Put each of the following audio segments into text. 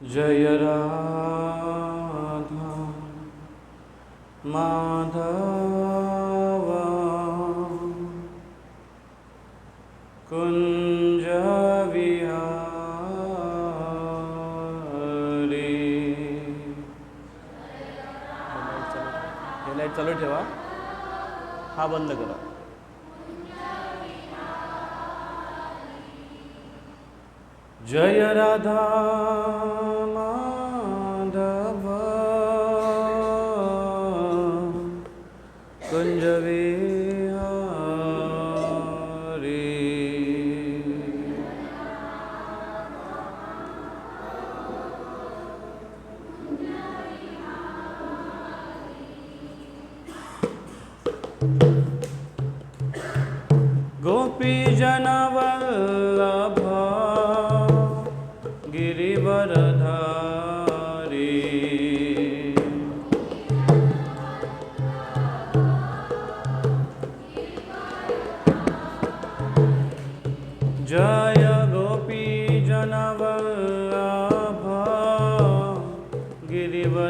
जय राधा माधव कुंज विहारी। हे लाईट चालू ठेवा, हा बंद करा। जय राधा माधव कुंज विहारी। गोपी जनवल्लभ गिरिवरधारी। जय गोपी जनवल्लभ गिरिवरधारी।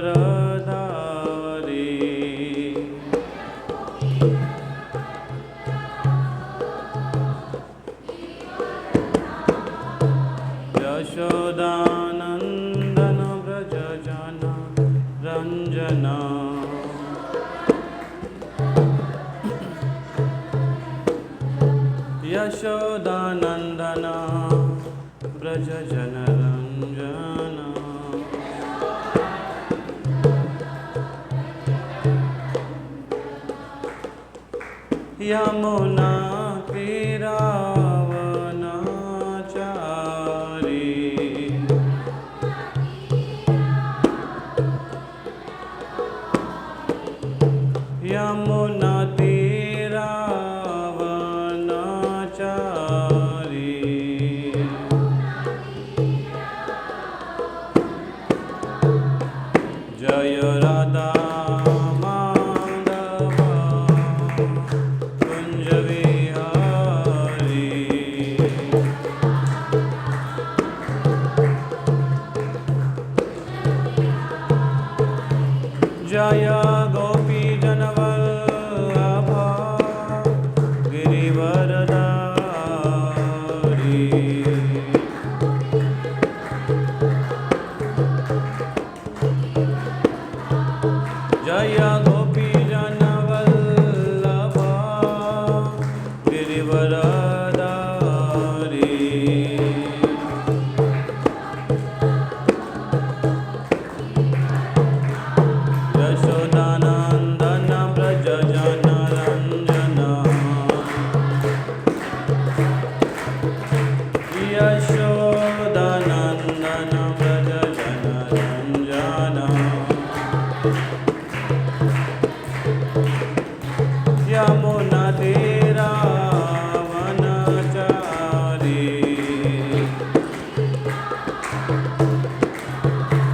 यशोदानंदन व्रज जन रंजना। यशोदानंदन व्रज जन रंजना। यमुना तीरावनाचारी। यमुना तीरावनाचारी। जय राधा माधव कुंज विहारी। जय गोपी जनवल्लभ गिरिवरधारी। जय गोपी जनवल्लभ गिरिवरधारी। यशोदानंदन व्रज जन रंजना। यशोदानंदन व्रज जन रंजना। यमुना तीरावनाचारी।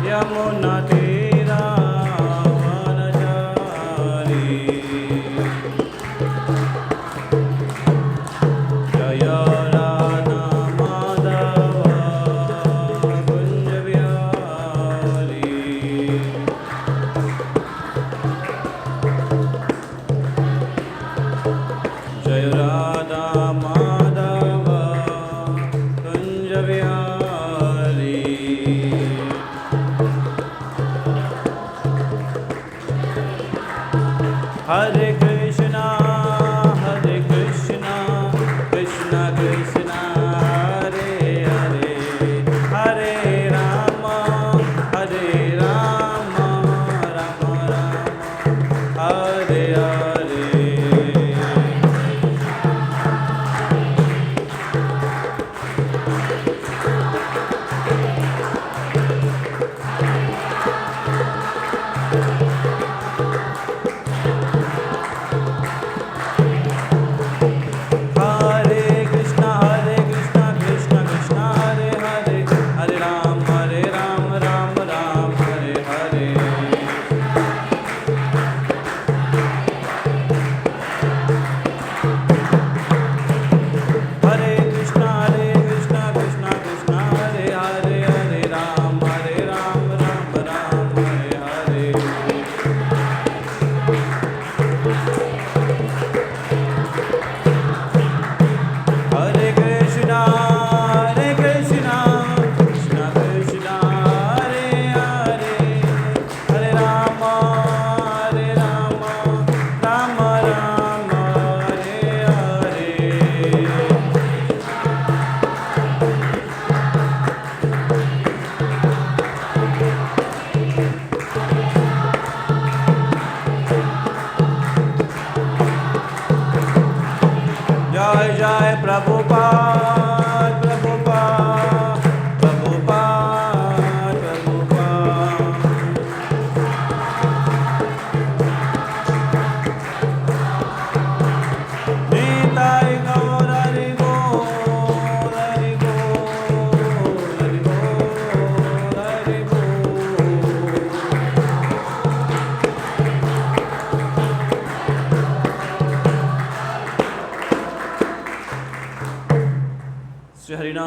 यमुना तीरावनाचारी। जय राधा माधव कुंज विहारी। जय राधा माधव कुंज विहारी।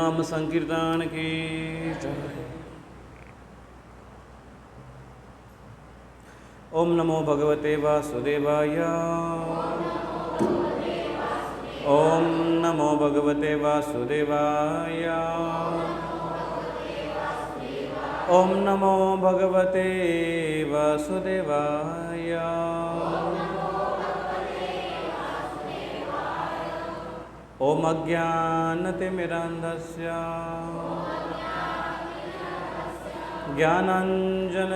नाम संकीर्तन की जय। ओम नमो भगवते वासुदेवाय। ओम नमो भगवते वासुदेवाय। ओम नमो भगवते वासुदेवाय। ओम अज्ञानतिमिरान्धस्य ज्ञानाञ्जनशलाकया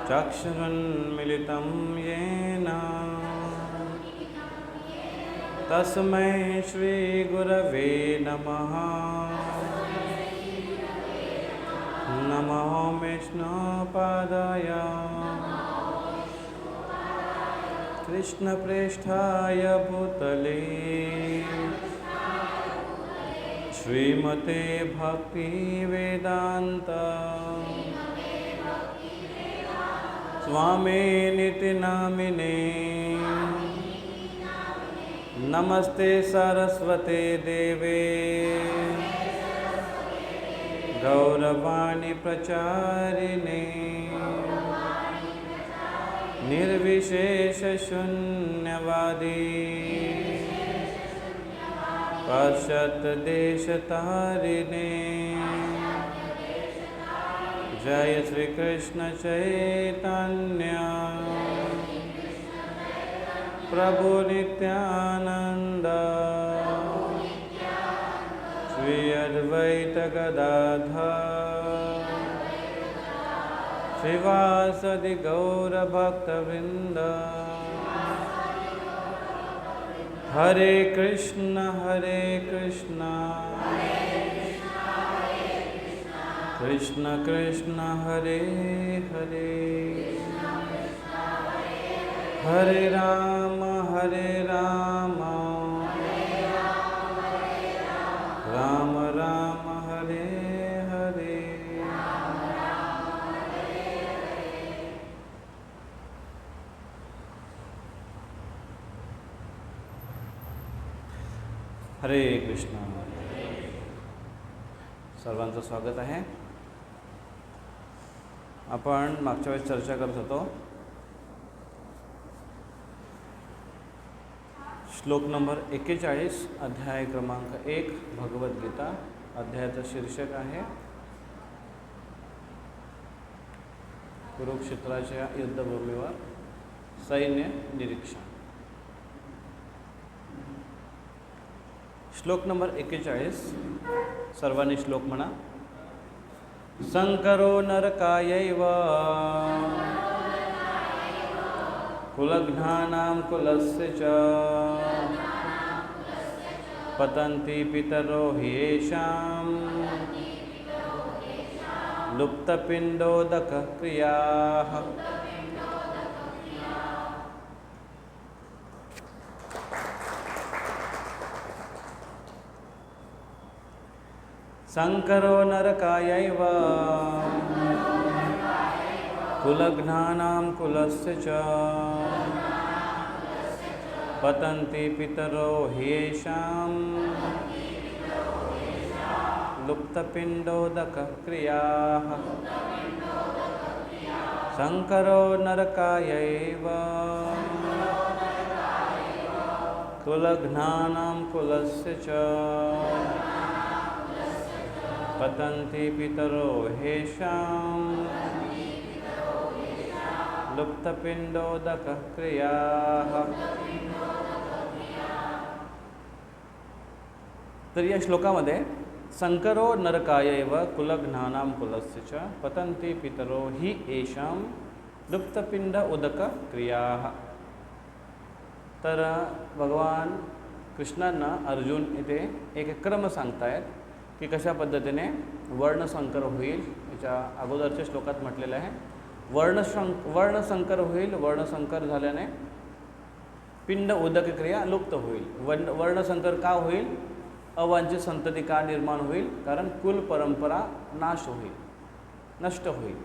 चक्षुरुन्मीलितं येन तस्मै श्रीगुरवे नमः। नमो विष्णुपादाय कृष्णप्रेष्ठाय भूतले श्रीमते भक्तिवेदान्त स्वामिनिति नामिने। नमस्ते सरस्वते देवे गौरवाणी प्रचारिणे निर्विशेष शून्यवादी पाश्चात देश तारिणे। जय श्री कृष्ण चैतन्य प्रभु नित्यानंद श्री अद्वैत गदाधर श्रीवासदि गौर भक्तवृंद। हरे कृष्ण कृष्ण कृष्ण हरे हरे हरे राम राम राम हरे हरे। हरे कृष्ण। सर्वांचं स्वागत आहे। आपण मागच्या वेळेस चर्चा करत होतो श्लोक नंबर 41 अध्याय क्रमांक 1 भगवद्गीता। अध्यायाचं शीर्षक आहे कुरुक्षेत्राच्या युद्धभूमीवर सैन्य निरीक्षण। श्लोक नंबर 41 सर्वांनी श्लोक म्हणा। संकरो नरकायैव कुलघ्नानां कुलस्य च पतन्ति पितरो ह्येषां लुप्तपिण्डोदकः क्रियाः। संकरो नरकायैव कुलघ्नानां कुलस्य च पतन्ति पितरो ह्येषां लुप्तपिण्डोदकः क्रियाः। संकरो नरकायैव कुलघ्नानां कुलस्य च पतन्ति पितरो ह्येषां लुप्तपिण्डोदकः क्रियाः। तर या श्लोकामध्ये संकरो नरकायैव कुलघ्नानां कुलस्य च पतन्ति पितरो हि येषां लुप्तपिंड उदक क्रियाः। तर भगवान कृष्णांना अर्जुन इथे एक क्रम सांगतायत की कशा पद्धतीने वर्णसंकर होईल। याच्या अगोदरच्या श्लोकात म्हटलेलं आहे वर्णसंकर होईल, वर्णसंकर झाल्याने पिंड उदक क्रिया लुप्त होईल। वर्णसंकर का होईल? अवांछित संतती का निर्माण होईल? कारण कुल परंपरा नाश होईल, नष्ट होईल।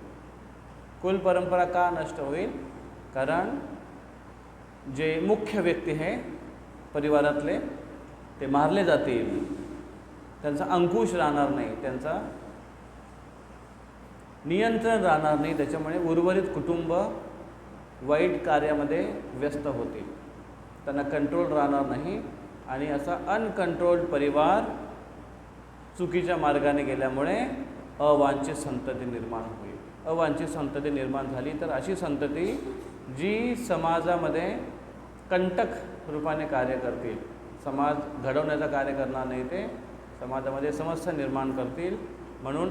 कुल परंपरा का नष्ट होईल? कारण जे मुख्य व्यक्ती है परिवारातले ते मारले जातील, त्यांचा अंकुश राहणार नाही, त्यांचा नियंत्रण राहणार नाही. त्याच्यामुळे उर्वरित कुटुंब वाईट कार्यामध्ये व्यस्त होतील, त्यांना कंट्रोल राहणार नाही आणि असा अनकंट्रोल्ड परिवार चुकीच्या मार्गाने गेल्यामुळे अवांछित संतती निर्माण होईल. अवांछित संतती निर्माण झाली तर अशी संतती जी समाजामध्ये कंटक रूपाने कार्य करतील, समाज घडवण्याचं कार्य करणार नाही, ते समाजामध्ये समस्या निर्माण करतील. म्हणून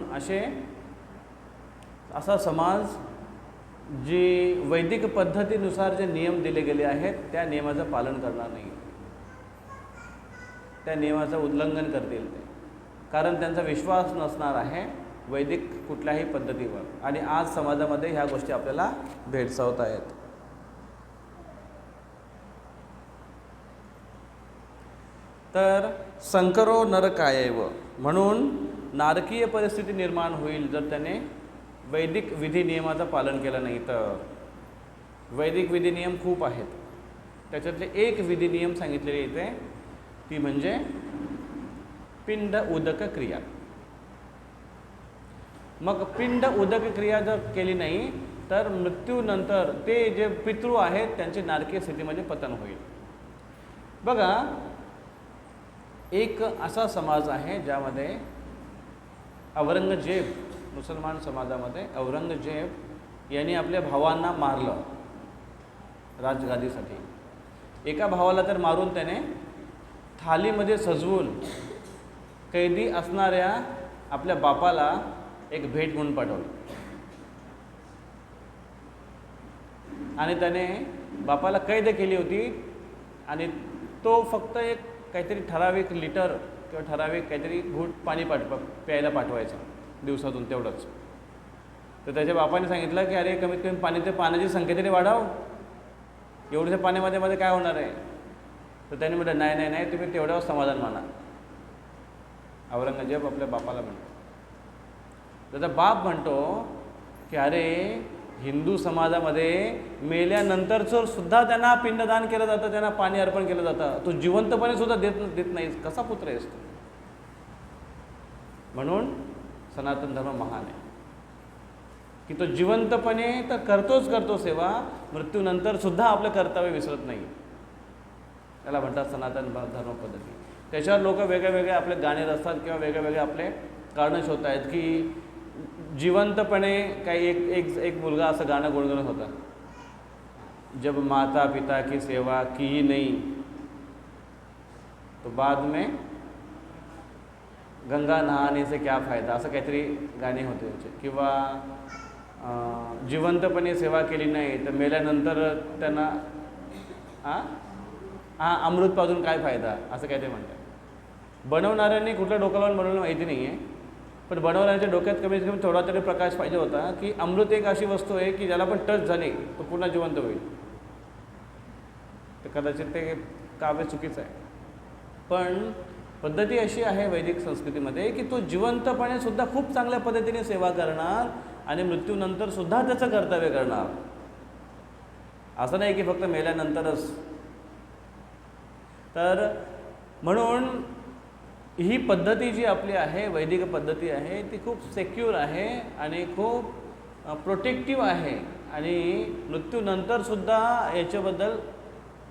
असा समाज जी वैदिक पद्धतीनुसार जे नियम दिले गेले आहेत त्या नियमाचं पालन करणार नाही, त्या नियमाचं उल्लंघन करतील ते, कारण त्यांचा विश्वास नसणार आहे वैदिक कुठल्याही पद्धतीवर. आणि आज समाजामध्ये ह्या गोष्टी आपल्याला भेडसावत आहेत. तर संकरो नरकायैव, म्हणून नारकीय परिस्थिती निर्माण होईल जर त्याने वैदिक विधी नियमाचं पालन केलं नाही तर. वैदिक विधी नियम खूप आहेत, त्याच्यातले एक विधी नियम सांगितलेले इथे, ती म्हणजे पिंड उदक क्रिया. मग पिंड उदक क्रिया जर केली नाही तर मृत्यूनंतर ते जे पितृ आहेत त्यांचे नारकीय स्थितीमध्ये पतन होईल. बघा, एक असा समाज आहे ज्यामध्ये औरंगजेब, मुसलमान समाजामध्ये औरंगजेब यांनी आपल्या भावांना मारलं राजगादीसाठी. एका भावाला तर मारून त्याने थालीमध्ये सजवून कैदी असणाऱ्या आपल्या बापाला एक भेट म्हणून पाठवलं आणि त्याने बापाला कैद केली होती आणि तो फक्त एक काहीतरी ठराविक लिटर किंवा ठराविक काहीतरी घूट पाणी प्यायला पाठवायचं दिवसातून, तेवढंच. तर त्याच्या बापाने सांगितलं की अरे कमीत कमी पाण्याची संख्या तरी वाढव, एवढ्या पाण्यामध्ये काय होणार आहे. तर त्याने म्हटलं नाही नाही, तुम्ही तेवढ्यावर समाधान माना. औरंगजेब आपल्या बापाला म्हणतो. त्याचा बाप म्हणतो की अरे हिंदू समाजामध्ये मेल्यानंतरचं सुद्धा त्यांना पिंडदान केलं जातं, त्यांना पाणी अर्पण केलं जातं, तू जिवंतपणे सुद्धा देत नाहीस, कसा पुत्र आहेस तू. म्हणून सनातन धर्म महान आहे की तो जिवंतपणे तर करतो सेवा, मृत्यूनंतर सुद्धा आपलं कर्तव्य विसरत नाही. त्याला म्हणतात सनातन धर्म पद्धती. त्याच्यावर लोक वेगळे आपले गाणे रचतात किंवा वेगळे आपले कारणं शोधत आहेत की जिवंतपणे काही एक मुलगा असं गाणं गुणगुणत होता, जब माता पिता की सेवा की ही नहीं तो बाद में गंगा नहाने से क्या फायदा, असं काहीतरी गाणे होते त्याचे. किंवा जिवंतपणे सेवा केली नाही तर मेल्यानंतर त्यांना अमृत पाजून काय फायदा, असं काहीतरी म्हणतात. बनवणाऱ्यांनी कुठल्या डोक्याला बनवलं माहिती नाही आहे, पण बनवण्याच्या डोक्यात कमीत कमी थोडा तरी प्रकाश पाहिजे होता की अमृत एक अशी वस्तू आहे की ज्याला पण टच झाली तो पुन्हा जिवंत होईल. तर कदाचित ते काव्य चुकीचं आहे, पण पद्धती अशी आहे वैदिक संस्कृतीमध्ये की तो जिवंतपणे सुद्धा खूप चांगल्या पद्धतीने सेवा करणार आणि मृत्यूनंतर सुद्धा त्याचं कर्तव्य करणार. असं नाही की फक्त मेल्यानंतरच. तर म्हणून ही पद्धती जी आपली आहे, वैदिक पद्धती आहे, ती खूप सेक्युअर आहे आणि खूप प्रोटेक्टिव्ह आहे आणि मृत्यूनंतरसुद्धा याच्याबद्दल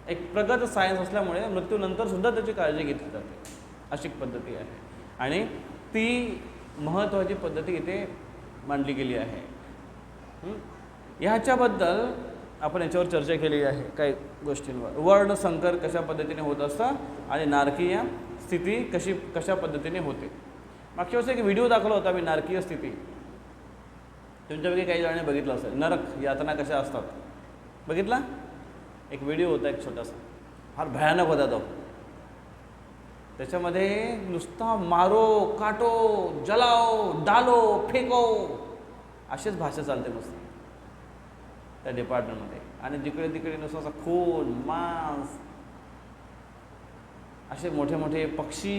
एक प्रगत सायन्स असल्यामुळे मृत्यूनंतरसुद्धा त्याची काळजी घेतली जाते. अशी पद्धती आहे आणि ती महत्त्वाची पद्धती इथे मांडली गेली आहे. ह्याच्याबद्दल आपण याच्यावर चर्चा केली आहे काही गोष्टींवर. वर्णसंकर कशा पद्धतीने होत असतं आणि नारकीय स्थिती कशा पद्धतीने होते. मागच्या वर्षी एक व्हिडिओ दाखवला होता मी, नारकीय स्थिती. तुमच्यापैकी काही जणांनी बघितलं असेल. नरक यातना कशा असतात बघितला, एक व्हिडिओ होता एक छोटासा, फार भयानक होता तो. त्याच्यामध्ये नुसता मारो, काटो, जलाओ, डालो, फेको अशीच भाषा चालते मस्त त्या डिपार्टमेंटमध्ये. आणि जिकडे तिकडे नुसतं असं खून, मांस, असे मोठे मोठे पक्षी,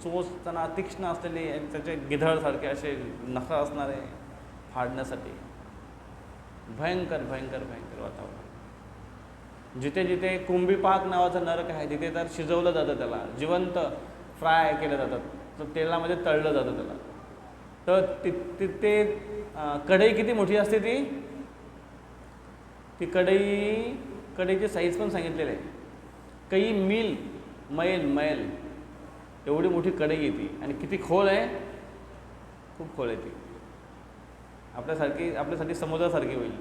चोचताना तीक्ष्ण असलेले, त्याचे गिधाडसारखे असे नख असणारे फाडण्यासाठी. भयंकर भयंकर भयंकर वातावरण. जिथे जिथे कुंभी पाक नावाचा नरक आहे तिथे तर शिजवलं जातं, त्याला जिवंत फ्राय केलं जातात, तर तेलामध्ये तळलं जातं त्याला. तर ते कढई किती मोठी असते ती कढईची साईज पण सांगितलेली आहे. कई मैल एवढी मोठी कढई येते आणि किती खोल आहे, खूप खोल आहे ती. आपल्यासाठी समुद्रासारखी होईल.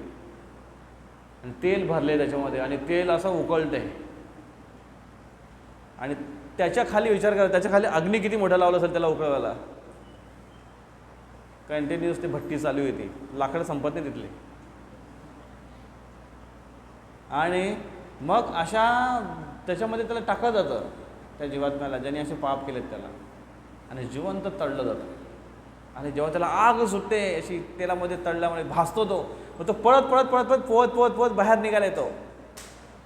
आणि तेल भरले त्याच्यामध्ये आणि तेल असं उकळते आणि त्याच्या खाली विचार करा, त्याच्या खाली अग्नी किती मोठा लावला असेल त्याला उकळवायला. कंटिन्युअस ते भट्टी चालू येते, लाकडं संपत नाही तिथले. आणि मग अशा त्याच्यामध्ये त्याला टाकलं जातं, त्या जीवात्म्याला ज्याने असे पाप केलेत त्याला, आणि जिवंत तळलं जातं. आणि जेव्हा त्याला आग सुटते अशी तेलामध्ये तळल्यामुळे भासतो तो, मग तो पळत बाहेर निघायला येतो.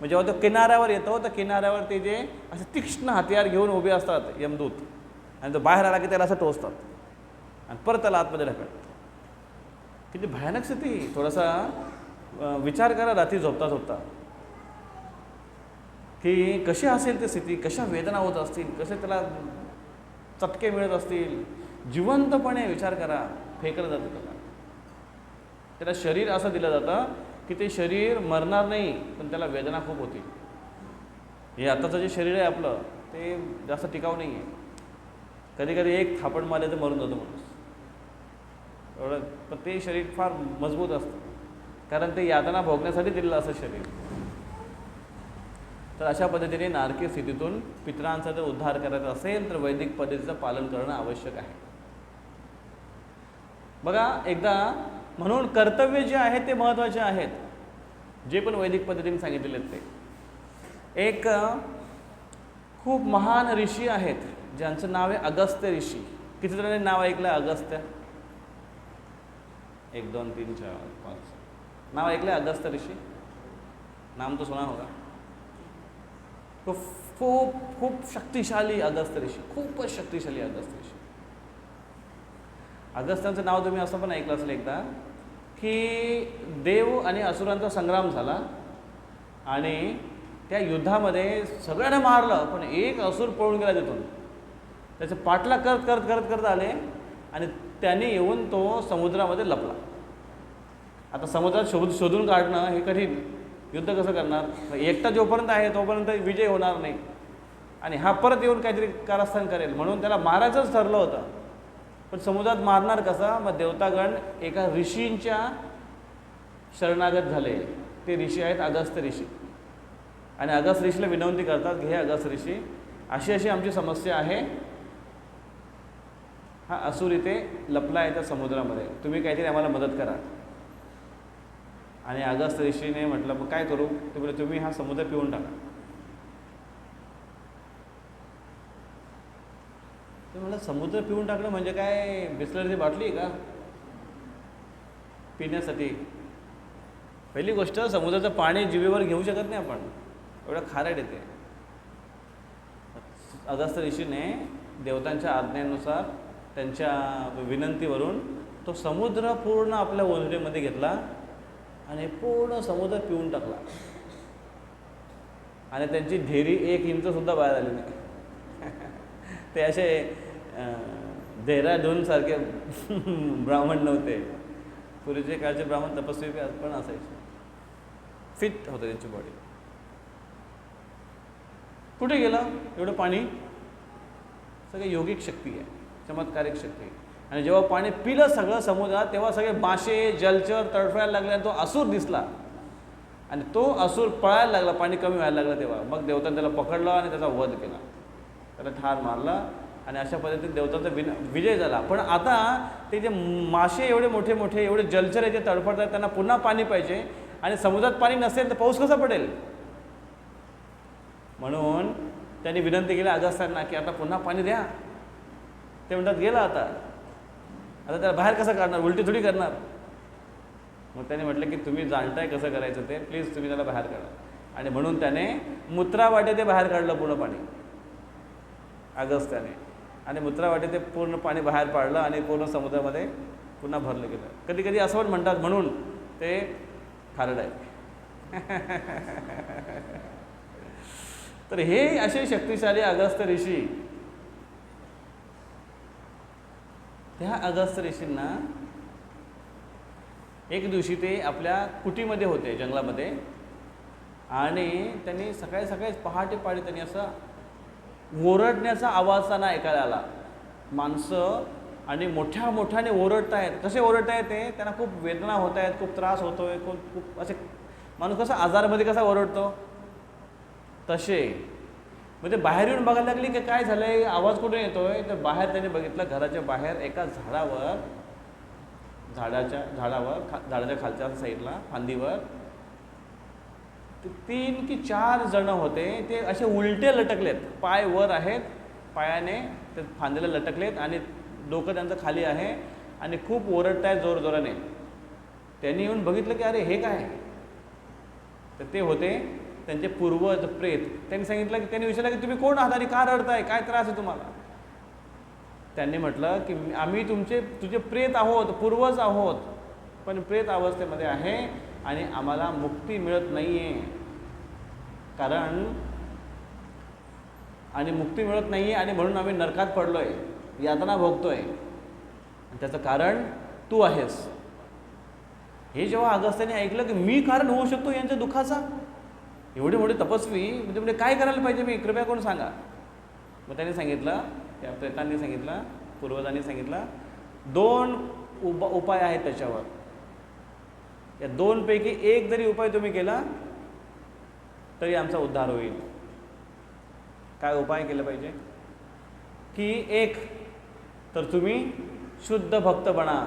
मग जेव्हा तो किनाऱ्यावर येतो तर किनाऱ्यावर ते जे असे तीक्ष्ण हत्यार घेऊन उभे असतात यमदूत, आणि तो बाहेर आला की त्याला असं टोचतात आणि परत त्याला आतमध्ये ढकलतात. किती भयानक स्थिती. थोडासा विचार करा रात्री झोपता की कशी असेल ती स्थिती, कशा वेदना होत असतील, कसे त्याला चटके मिळत असतील. जिवंतपणे विचार करा, फेकलं जातं त्याला शरीर असं दिलं जातं की ते शरीर मरणार नाही, पण त्याला वेदना खूप होतील. हे आताचं जे शरीर आहे आपलं ते जास्त टिकाऊ नाही आहे. कधी कधी एक थापड मारले तर मरून जातो माणूस एवढं. पण ते शरीर फार मजबूत असतं, कारण ते यातना भोगण्यासाठी दिलेलं असं शरीर. तर अशा पद्धतीने नारकी स्थितीतून पितरांचा जर उद्धार करायचा असेल तर वैदिक पद्धतीचं पालन करणं आवश्यक आहे. बघा एकदा, म्हणून कर्तव्य जे आहेत ते महत्त्वाचे आहेत, जे पण वैदिक पद्धतीने सांगितलेले आहेत ते. एक खूप महान ऋषी आहेत ज्यांचं नाव आहे अगस्त्य ऋषी. किती जणांनी नाव ऐकलं अगस्त्य? 1 2 3 4 5 नाव ऐकलं अगस्त्य ऋषी? नाम तो सुना होगा. तो खूप शक्तिशाली अगस्त्य ऋषी, खूपच शक्तिशाली अगस्त्य ऋषी. अगस्त्यांचं नाव तुम्ही असं पण ऐकलं असेल एकदा की देव आणि असुरांचा संग्राम झाला आणि त्या युद्धामध्ये सगळ्यांना मारलं, पण एक असुर पळून गेला तिथून. त्याचे पाठला करत आले आणि त्याने येऊन तो समुद्रामध्ये लपला. आता समुद्रात शोधून काढणं हे कठीण. युद्ध कसं करणार? एकटा जोपर्यंत आहे तोपर्यंत विजय होणार नाही, आणि हा परत येऊन काहीतरी कारस्थान करेल, म्हणून त्याला मारायचंच ठरलं होतं. पण समुद्रात मारणार कसा? मग देवतागण एका ऋषींच्या शरणागत झाले. ते ऋषी आहेत अगस्त्य ऋषी. आणि अगस्त्य ऋषीला विनंती करतात की हे अगस्त्य ऋषी, अशी आमची समस्या आहे, हा असुर इथे लपला आहे त्या समुद्रामध्ये, तुम्ही काहीतरी आम्हाला मदत करा. आणि अगस्त्य ऋषीने म्हटलं मग काय करू? ते बोलले तुम्ही हा समुद्र पिऊन टाका. ते म्हटलं समुद्र पिऊन टाकणं म्हणजे काय, बिस्लरीची बाटली आहे का पिण्यासाठी? पहिली गोष्ट, समुद्राचं पाणी जिभेवर घेऊ शकत नाही आपण, एवढं खारट येते. अगस्त्य ऋषीने देवतांच्या आज्ञेनुसार त्यांच्या विनंतीवरून तो समुद्र पूर्ण आपल्या ओंजळीमध्ये घेतला आणि पूर्ण समुद्र पिऊन टाकला. आणि त्यांची ढेरी 1 इंचसुद्धा बाहेर आली नाही. ते असे देहरादूनसारखे ब्राह्मण नव्हते. पूर्वीचे काळचे ब्राह्मण तपस्वी पण असायचे, फिट होतं त्यांची बॉडी. कुठे गेलं एवढं पाणी? सगळं योगिक शक्ती आहे, चमत्कारिक शक्ती. आणि जेव्हा पाणी पिलं सगळं समुद्रात, तेव्हा सगळे मासे जलचर तडफडायला लागले आणि तो असुर दिसला. आणि तो असुर पळायला लागला, पाणी कमी व्हायला लागलं तेव्हा. मग देवतांनी त्याला पकडलं आणि त्याचा वध केला, त्याला ठार मारला. आणि अशा पद्धतीने देवतांचा विजय झाला. पण आता ते जे मासे एवढे मोठे एवढे जलचर आहे जे तडफडतात, त्यांना पुन्हा पाणी पाहिजे, आणि समुद्रात पाणी नसेल तर पाऊस कसा पडेल? म्हणून त्यांनी विनंती केली अगस्त्यांना की आता पुन्हा पाणी द्या. ते म्हणतात गेला आता त्याला बाहेर कसं काढणार? उलटी थोडी करणार. मग त्याने म्हटलं की तुम्ही जाणताय कसं करायचं ते, प्लीज तुम्ही त्याला बाहेर काढा. आणि म्हणून त्याने मूत्रावाटे ते बाहेर काढलं पूर्ण पाणी अगस्त्याने. आणि मूत्रावाटे ते पूर्ण पाणी बाहेर पाडलं आणि पूर्ण समुद्रामध्ये पुन्हा भरलं गेलं. कधी कधी असं पण म्हणतात म्हणून ते खारड आहे. तर हे असे शक्तिशाली अगस्त्य ऋषी, त्या अगस्त्य ऋषींना एक दिवशी ते आपल्या कुटीमध्ये होते जंगलामध्ये, आणि त्यांनी सकाळी सकाळीच पहाटे त्यांनी असं ओरडण्याचा आवाज त्यांना ऐकायला आला. माणसं आणि मोठ्या मोठ्याने ओरडत आहेत. कसे ओरडत आहेत ते, त्यांना खूप वेदना होत आहेत, खूप त्रास होतोय, खूप असे माणूस कसा आजारमध्ये कसा ओरडतो तसे. म्हणजे बाहेर येऊन बघायला लागली की काय झालंय, आवाज कुठून येतोय. तर बाहेर त्यांनी बघितलं, घराच्या बाहेर एका झाडाच्या खालच्या साईडला फांदीवर 3 की 4 जण होते. ते असे उलटे लटकलेत, पाय वर आहेत, पायाने ते फांदीला लटकलेत आणि डोकं त्यांचं खाली आहे आणि खूप ओरडत आहेत जोरजोराने. त्यांनी येऊन बघितलं की अरे हे काय. तर ते होते त्यांचे पूर्वज प्रेत. त्यांनी सांगितलं की, त्यांनी विचारलं की तुम्ही कोण आहात आणि का रडताय, काय त्रास आहे तुम्हाला. त्यांनी म्हटलं की आम्ही तुझे प्रेत आहोत, पूर्वज आहोत, पण प्रेत अवस्थेमध्ये आहे आणि आम्हाला मुक्ती मिळत नाही आहे. मुक्ती मिळत नाही आहे आणि म्हणून आम्ही नरकात पडलोय, यातना भोगतोय. आणि त्याचं कारण तू आहेस. हे जेव्हा अगस्त्याने ऐकलं की मी कारण होऊ शकतो यांच्या दुःखाचा, एवढे मोठे तपस्वी, म्हणजे काय करायला पाहिजे मी, कृपया करून सांगा. मग त्यांनी सांगितलं, त्या प्रेतांनी सांगितलं, पूर्वजांनी सांगितलं, 2 उपाय आहेत त्याच्यावर. या 2 पैकी एक जरी उपाय तुम्ही केला तरी आमचा उद्धार होईल. काय उपाय केलं पाहिजे की, एक तर तुम्ही शुद्ध भक्त बना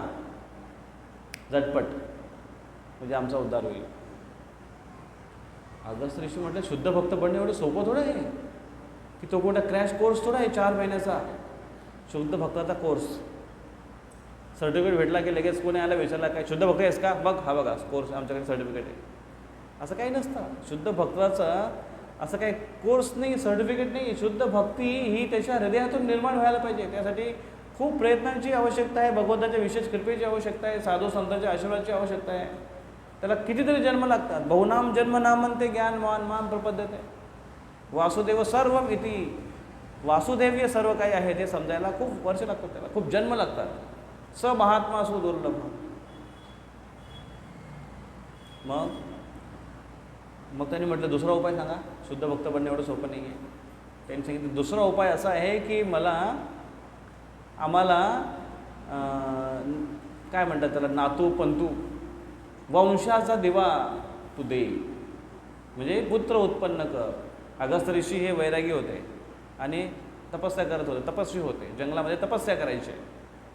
झटपट, म्हणजे आमचा उद्धार होईल. अगस्त्य ऋषी म्हटलं शुद्ध भक्त बनणं एवढं सोपं थोडं आहे की, तो कोणता क्रॅश कोर्स थोडा आहे 4 महिन्याचा शुद्ध भक्ताचा कोर्स. सर्टिफिकेट भेटला की लगेच कोणी आला विचारला काय शुद्ध भक्त आहेस का, बघ हा बघा कोर्स आमच्याकडे सर्टिफिकेट आहे. असं काही नसतं. शुद्ध भक्ताचं असं काही कोर्स नाही, सर्टिफिकेट नाही. शुद्ध भक्ती ही त्याच्या हृदयातून निर्माण व्हायला पाहिजे. त्यासाठी खूप प्रयत्नांची आवश्यकता आहे, भगवंताच्या विशेष कृपेची आवश्यकता आहे, साधू संतांच्या आशीर्वादाची आवश्यकता आहे. त्याला कितीतरी जन्म लागतात. बहुनाम जन्म नामंते ज्ञानवान माम प्रपद्यते. वासुदेव सर्वम इति, वासुदेवीय सर्व काही आहे ते समजायला खूप वर्ष लागतात, त्याला खूप जन्म लागतात. स महात्मा असो दुर्लभ. मग त्यांनी म्हटलं दुसरा उपाय सांगा, शुद्ध भक्त बनणं एवढं सोपं नाही आहे. त्यांनी सांगितलं दुसरा उपाय असा आहे की आम्हाला काय म्हणतात त्याला, नातू पंतू वंशाचा दिवा तू दे, म्हणजे पुत्र उत्पन्न कर. अगस्त्य ऋषी हे वैरागी होते आणि तपस्या करत होते, तपस्वी होते, जंगलामध्ये तपस्या करायचे.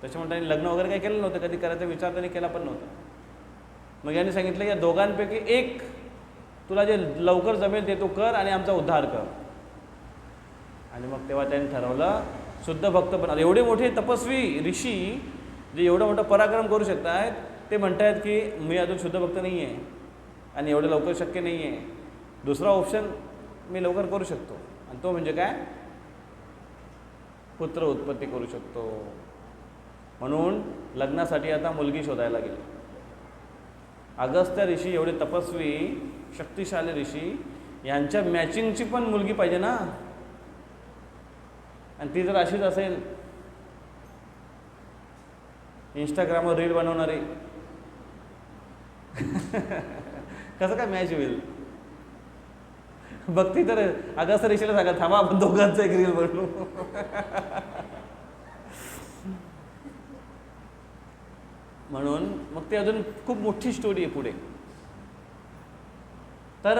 त्याच्यामुळे त्यांनी लग्न वगैरे काही केलं नव्हतं, कधी करायचा विचार त्यांनी केला पण नव्हता. मग यांनी सांगितलं या दोघांपैकी एक तुला जे लवकर जमेल ते तू कर आणि आमचा उद्धार कर. आणि मग तेव्हा त्यांनी ठरवलं शुद्ध भक्त बना. एवढे मोठे तपस्वी ऋषी जे एवढा मोठा पराक्रम करू शकतात, ते म्हणतात की मी अजून शुद्ध भक्त नाही आहे आणि एवढं लवकर शक्य नाही आहे. दुसरा ऑप्शन मी लवकर करू शकतो, आणि तो म्हणजे काय, पुत्र उत्पत्ती करू शकतो. म्हणून लग्नासाठी आता मुलगी शोधायला गेले. अगस्त्य ऋषी एवढे तपस्वी शक्तिशाली ऋषी, यांच्या मॅचिंगची पण मुलगी पाहिजे ना. आणि ती जर अशीच असेल इंस्टाग्रामवर रील बनवणारी, कसं काय मॅच होईल. बघती तर अगस्त्य ऋषीला सांगा थांबा आपण दोघांचं एक रील बनवू. म्हणून मग ते अजून खूप मोठी स्टोरी आहे पुढे. तर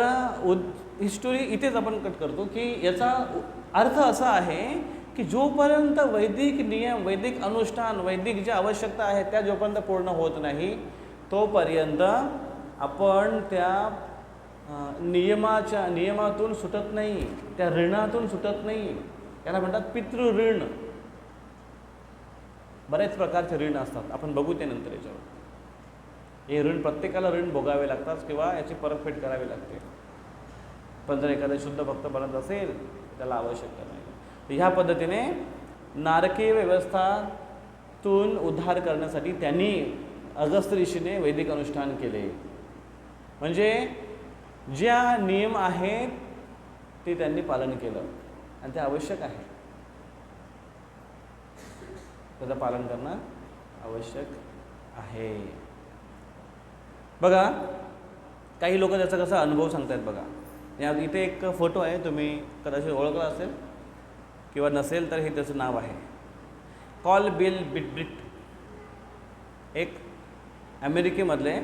ही स्टोरी इथेच आपण कट करतो की याचा अर्थ असा आहे की जोपर्यंत वैदिक नियम, वैदिक अनुष्ठान, वैदिक ज्या आवश्यकता आहेत त्या जोपर्यंत पूर्ण होत नाही तोपर्यंत आपण त्या नियमातून सुटत नाही, त्या ऋणातून सुटत नाही. याला म्हणतात पितृऋण. बरेच प्रकारचे ऋण असतात, आपण बघू ते नंतर याच्यावर. हे ऋण प्रत्येकाला ऋण भोगावे लागतात किंवा याची परतफेड करावी लागते. पण जर एखादा शुद्ध भक्त बनत असेल त्याला आवश्यकता नाही. ह्या पद्धतीने नारकीय व्यवस्थातून उद्धार करण्यासाठी त्यांनी अगस्त्य ऋषीने वैदिक अनुष्ठान केले. म्हणजे ज्या नियम आहेत ते त्यांनी पालन केलं आणि ते आवश्यक आहे, त्याचं पालन करणं आवश्यक आहे. बघा काही लोक त्याचा कसा अनुभव सांगतात. बघा या इथे एक फोटो आहे, तुम्ही कदाचित ओळखला असेल किंवा नसेल तर हे त्याचं नाव आहे कॉल बिल बिटब्रिट. एक अमेरिकेमधले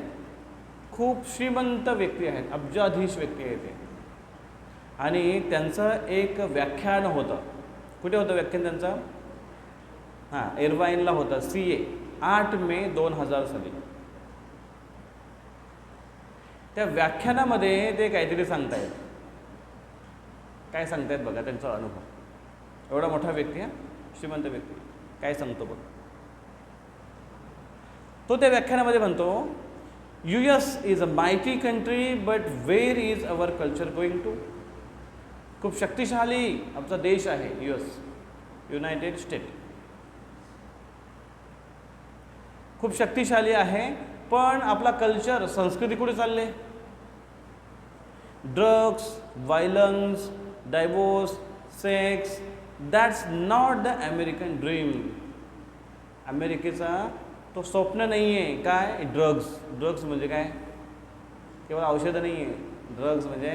खूप श्रीमंत व्यक्ती आहेत, अब्जाधीश व्यक्ती आहे ते. आणि त्यांचं एक व्याख्यान होतं. कुठे होतं व्याख्यान त्यांचं? एअरवाईनला होतं, CA 8 मे 2000 साली. त्या व्याख्यानामध्ये ते काहीतरी सांगतायत. काय सांगतायत बघा त्यांचा अनुभव. एवढा मोठा व्यक्ती आहे, श्रीमंत व्यक्ती, काय सांगतो बघ. तो त्या व्याख्यानामध्ये म्हणतो, US is a mighty country but where is our culture going to. खूप शक्तिशाली आमचा देश आहे US, युनायटेड स्टेट. खूप शक्तिशाली आहे, पण आपला कल्चर, संस्कृती कुठे चालले? Drugs, violence, divorce, sex. That's not the American dream. अमेरिकेचा तो स्वप्न नाही आहे. काय? ड्रग्स. ड्रग्स म्हणजे काय? केवळ औषधं नाही आहे. ड्रग्स म्हणजे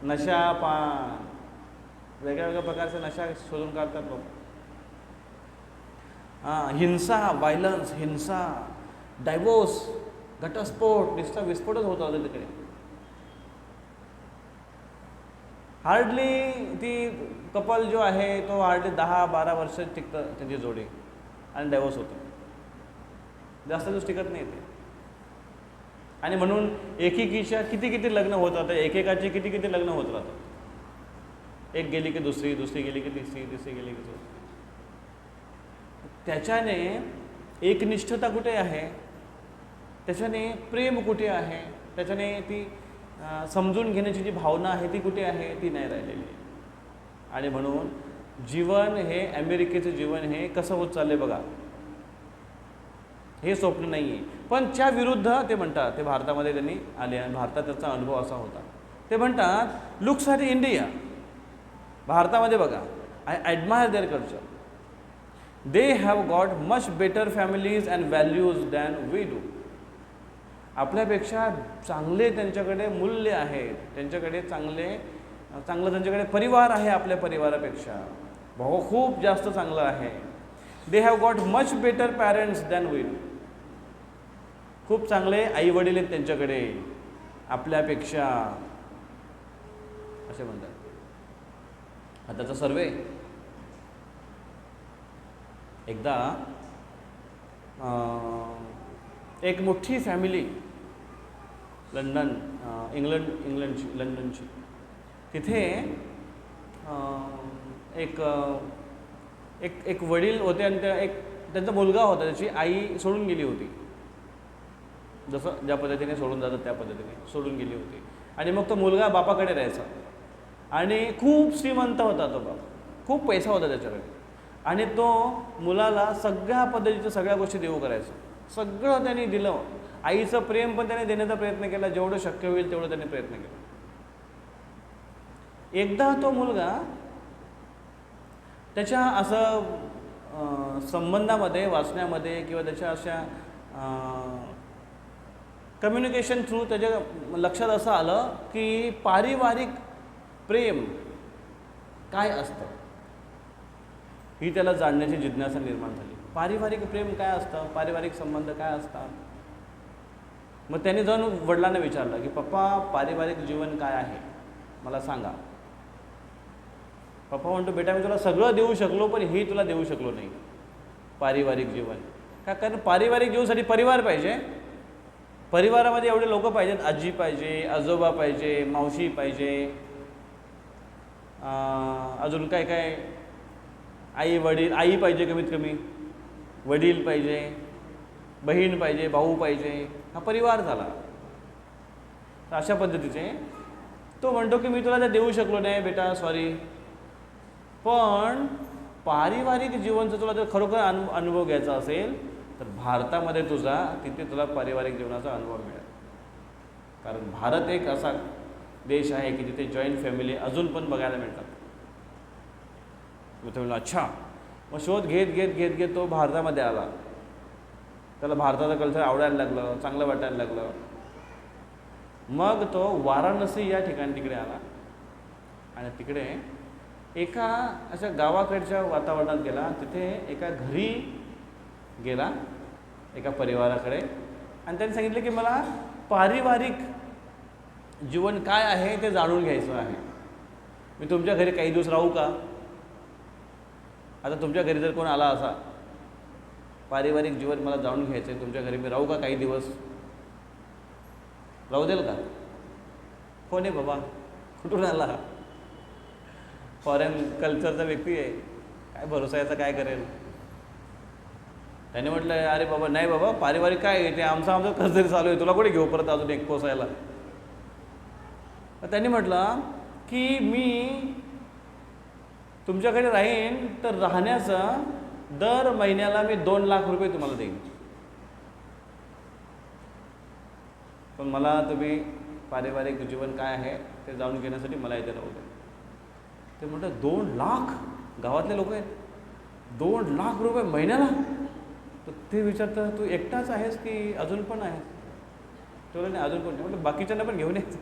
नशा, पान, वेगळ्या वेगळ्या प्रकारचे नशा शोधून काढतात लोक. हिंसा, व्हायलन्स, हिंसा, डायवोर्स, घटस्फोट, नुसता विस्फोटच होत होता तिकडे. हार्डली ती कपल जो आहे तो हार्डली 10-12 वर्ष टिकतं त्यांची जोडी आणि डायवोर्स होतो. जास्त दिवस टिकत नाही ते. आणि म्हणून एकेकीच्या किती लग्न होत राहतात, एकेकाची किती लग्न होत राहतात. एक गेली की दुसरी, दुसरी गेली की तिसरी, तिसरी गेली की चौथी. त्याच्याने एकनिष्ठता कुठे आहे? त्याच्याने प्रेम कुठे आहे? त्याच्याने ती समजून घेण्याची जी भावना आहे ती कुठे आहे? ती नाही राहिलेली. आणि म्हणून जीवन हे, अमेरिकेचं जीवन हे कसं होत चाललंय बघा. हे स्वप्न नाही आहे. पण त्या विरुद्ध ते म्हणतात, ते भारतामध्ये त्यांनी आले आणि भारतात त्याचा अनुभव असा होता. ते म्हणतात लुक्स ॲट इंडिया. भारतामध्ये बघा, I admire their culture. They have got much better families and values than we do. आपल्यापेक्षा चांगले त्यांच्याकडे मूल्य आहेत, त्यांच्याकडे चांगलं त्यांच्याकडे परिवार आहे आपल्या परिवारापेक्षा. खूप जास्त चांगलं आहे. They have got much better parents than we do. खूप चांगले आईवडील आहेत त्यांच्याकडे आपल्यापेक्षा, असे म्हणतात. त्याचा सर्वे एकदा एक मोठी फॅमिली लंडनची तिथे एक वडील होते आणि त्यांचा मुलगा होता. त्याची आई सोडून गेली होती. जसं ज्या पद्धतीने सोडून जातात त्या पद्धतीने सोडून गेली होती. आणि मग तो मुलगा बापाकडे राहायचा. आणि खूप श्रीमंत होता तो बाप, खूप पैसा होता त्याच्याकडे. आणि तो मुलाला सगळ्या पद्धतीच्या सगळ्या गोष्टी देऊ करायचा. सगळं त्यांनी दिलं. आईचं प्रेम पण त्याने देण्याचा प्रयत्न केला, जेवढं शक्य होईल तेवढं त्याने प्रयत्न केला. एकदा तो मुलगा त्याच्या असं संबंधामध्ये, वाचण्यामध्ये किंवा त्याच्या अशा कम्युनिकेशन थ्रू त्याच्या लक्षात असं आलं की पारिवारिक प्रेम काय असतं ही त्याला जाणण्याची जिज्ञासा निर्माण झाली. पारिवारिक प्रेम काय असतं, पारिवारिक संबंध काय असतात. मग त्याने जाऊन वडिलांना विचारलं की पप्पा, पारिवारिक जीवन काय आहे मला सांगा. पप्पा म्हणतो, बेटा मी तुला सगळं देऊ शकलो पण हे तुला देऊ शकलो नाही, पारिवारिक जीवन. का? कारण पारिवारिक जीवनासाठी परिवार पाहिजे. परिवारामध्ये एवढे लोक पाहिजेत. आजी पाहिजे, आजोबा पाहिजे, मावशी पाहिजे, अजून काय काय, आई वडील, आई पाहिजे कमीत कमी, वडील पाहिजे, बहीण पाहिजे, भाऊ पाहिजे. हा परिवार झाला. तर अशा पद्धतीचे तो म्हणतो की मी तुला ते देऊ शकलो नाही बेटा, सॉरी. पण पारिवारिक जीवनचा तुला जर खरोखर अनुभव घ्यायचा असेल तर भारतामध्ये तुझा, तिथे तुला पारिवारिक जीवनाचा अनुभव मिळेल. कारण भारत एक असा देश आहे की जिथे जॉईंट फॅमिली अजून पण बघायला मिळतात. मग तो म्हणला अच्छा. मग शोध घेत घेत घेत घेत तो भारतामध्ये आला. त्याला भारताचं कल्चर आवडायला लागलं, चांगलं वाटायला लागलं. मग तो वाराणसी या ठिकाणी तिकडे आला आणि तिकडे एका अशा गावाकडच्या वातावरणात गेला. तिथे एका घरी गेला, एका परिवाराकडे, आणि त्यांनी सांगितलं की मला पारिवारिक जीवन काय आहे ते जाणून घ्यायचं आहे. मी तुमच्या घरी काही दिवस राहू का? आता तुमच्या घरी जर कोण आला असा, पारिवारिक जीवन मला जाणून घ्यायचं आहे, तुमच्या घरी मी राहू का काही दिवस? राहू देल का? कोण आहे बाबा, कुठून आला? फॉरेन कल्चरचा व्यक्ती आहे, काय भरोसा याचा, काय करेल? त्याने म्हटलं अरे बाबा नाही बाबा, पारिवारिक काय आहे ते आमचं कसं चालू आहे, तुला कुठे घेऊ परत अजून एक पोसायला. त्यांनी म्हटलं की मी तुमच्याकडे राहीन तर राहण्याचं दर महिन्याला मी 2 लाख रुपये तुम्हाला देईन, पण मला तुम्ही पारिवारिक जीवन काय आहे ते जाणून घेण्यासाठी मला इथे राहू दे. ते म्हटलं 2 लाख? गावातले लोक आहेत, 2 लाख रुपये महिन्याला? तर ते विचारतं तू एकटाच आहेस की अजून पण आहेस? तो नाही अजून कोण? म्हटलं बाकीच्यांना पण घेऊन यायचं,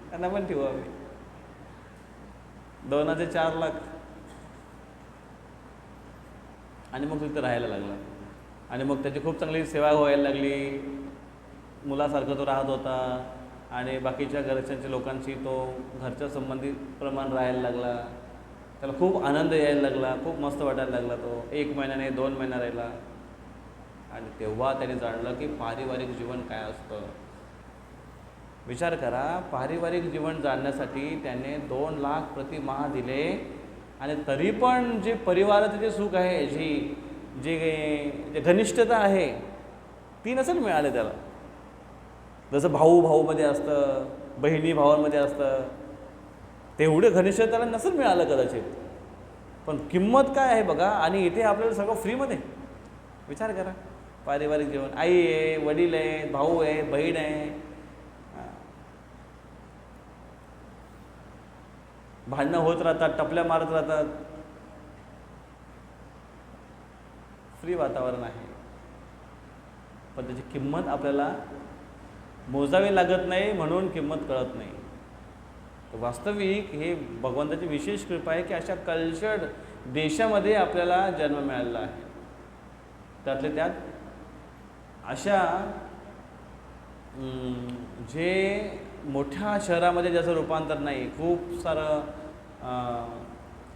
त्यांना पण ठेवू आम्ही. 2 4 लाख. आणि मग तिथं राहायला लागला आणि मग त्याची खूप चांगली सेवा व्हायला लागली. मुलासारखं तो राहत होता आणि बाकीच्या घरच्यांच्या लोकांशी तो घरच्या संबंधित प्रमाण राहायला लागला. त्याला खूप आनंद यायला लागला, खूप मस्त वाटायला लागला. तो 1 महिन्याने 2 महिना राहिला आणि तेव्हा त्याने जाणलं की पारिवारिक जीवन काय असतं. विचार करा, पारिवारिक जीवन जाणण्यासाठी त्याने 2 लाख प्रतिमाह दिले आणि तरी पण जे परिवाराचं जे सुख आहे, जे घनिष्ठता आहे ती नसेल मिळाले त्याला. जसं भाऊ भाऊमध्ये असतं, बहिणी भावांमध्ये असतं, तेवढे घनिष्ठ त्याला नसेल मिळालं कदाचित, पण किंमत काय आहे बघा. आणि इथे आपल्याला सगळं फ्रीमध्ये. विचार करा, पारिवारिक जीवन, आई आहे, वडील आहे, भाऊ आहे, बहीण आहे, भांडणं होत राहतात, टपल्या मारत राहतात, फ्री वातावरण आहे, पण त्याची किंमत आपल्याला मोजावी लागत नाही, म्हणून किंमत कळत नाही. तर वास्तविक हे भगवंताची विशेष कृपा आहे की अशा कल्चर्ड देशामध्ये आपल्याला जन्म मिळालेला आहे. त्यातले त्यात अशा जे मोठ्या शहरामध्ये ज्याचं रूपांतर नाही, खूप सारं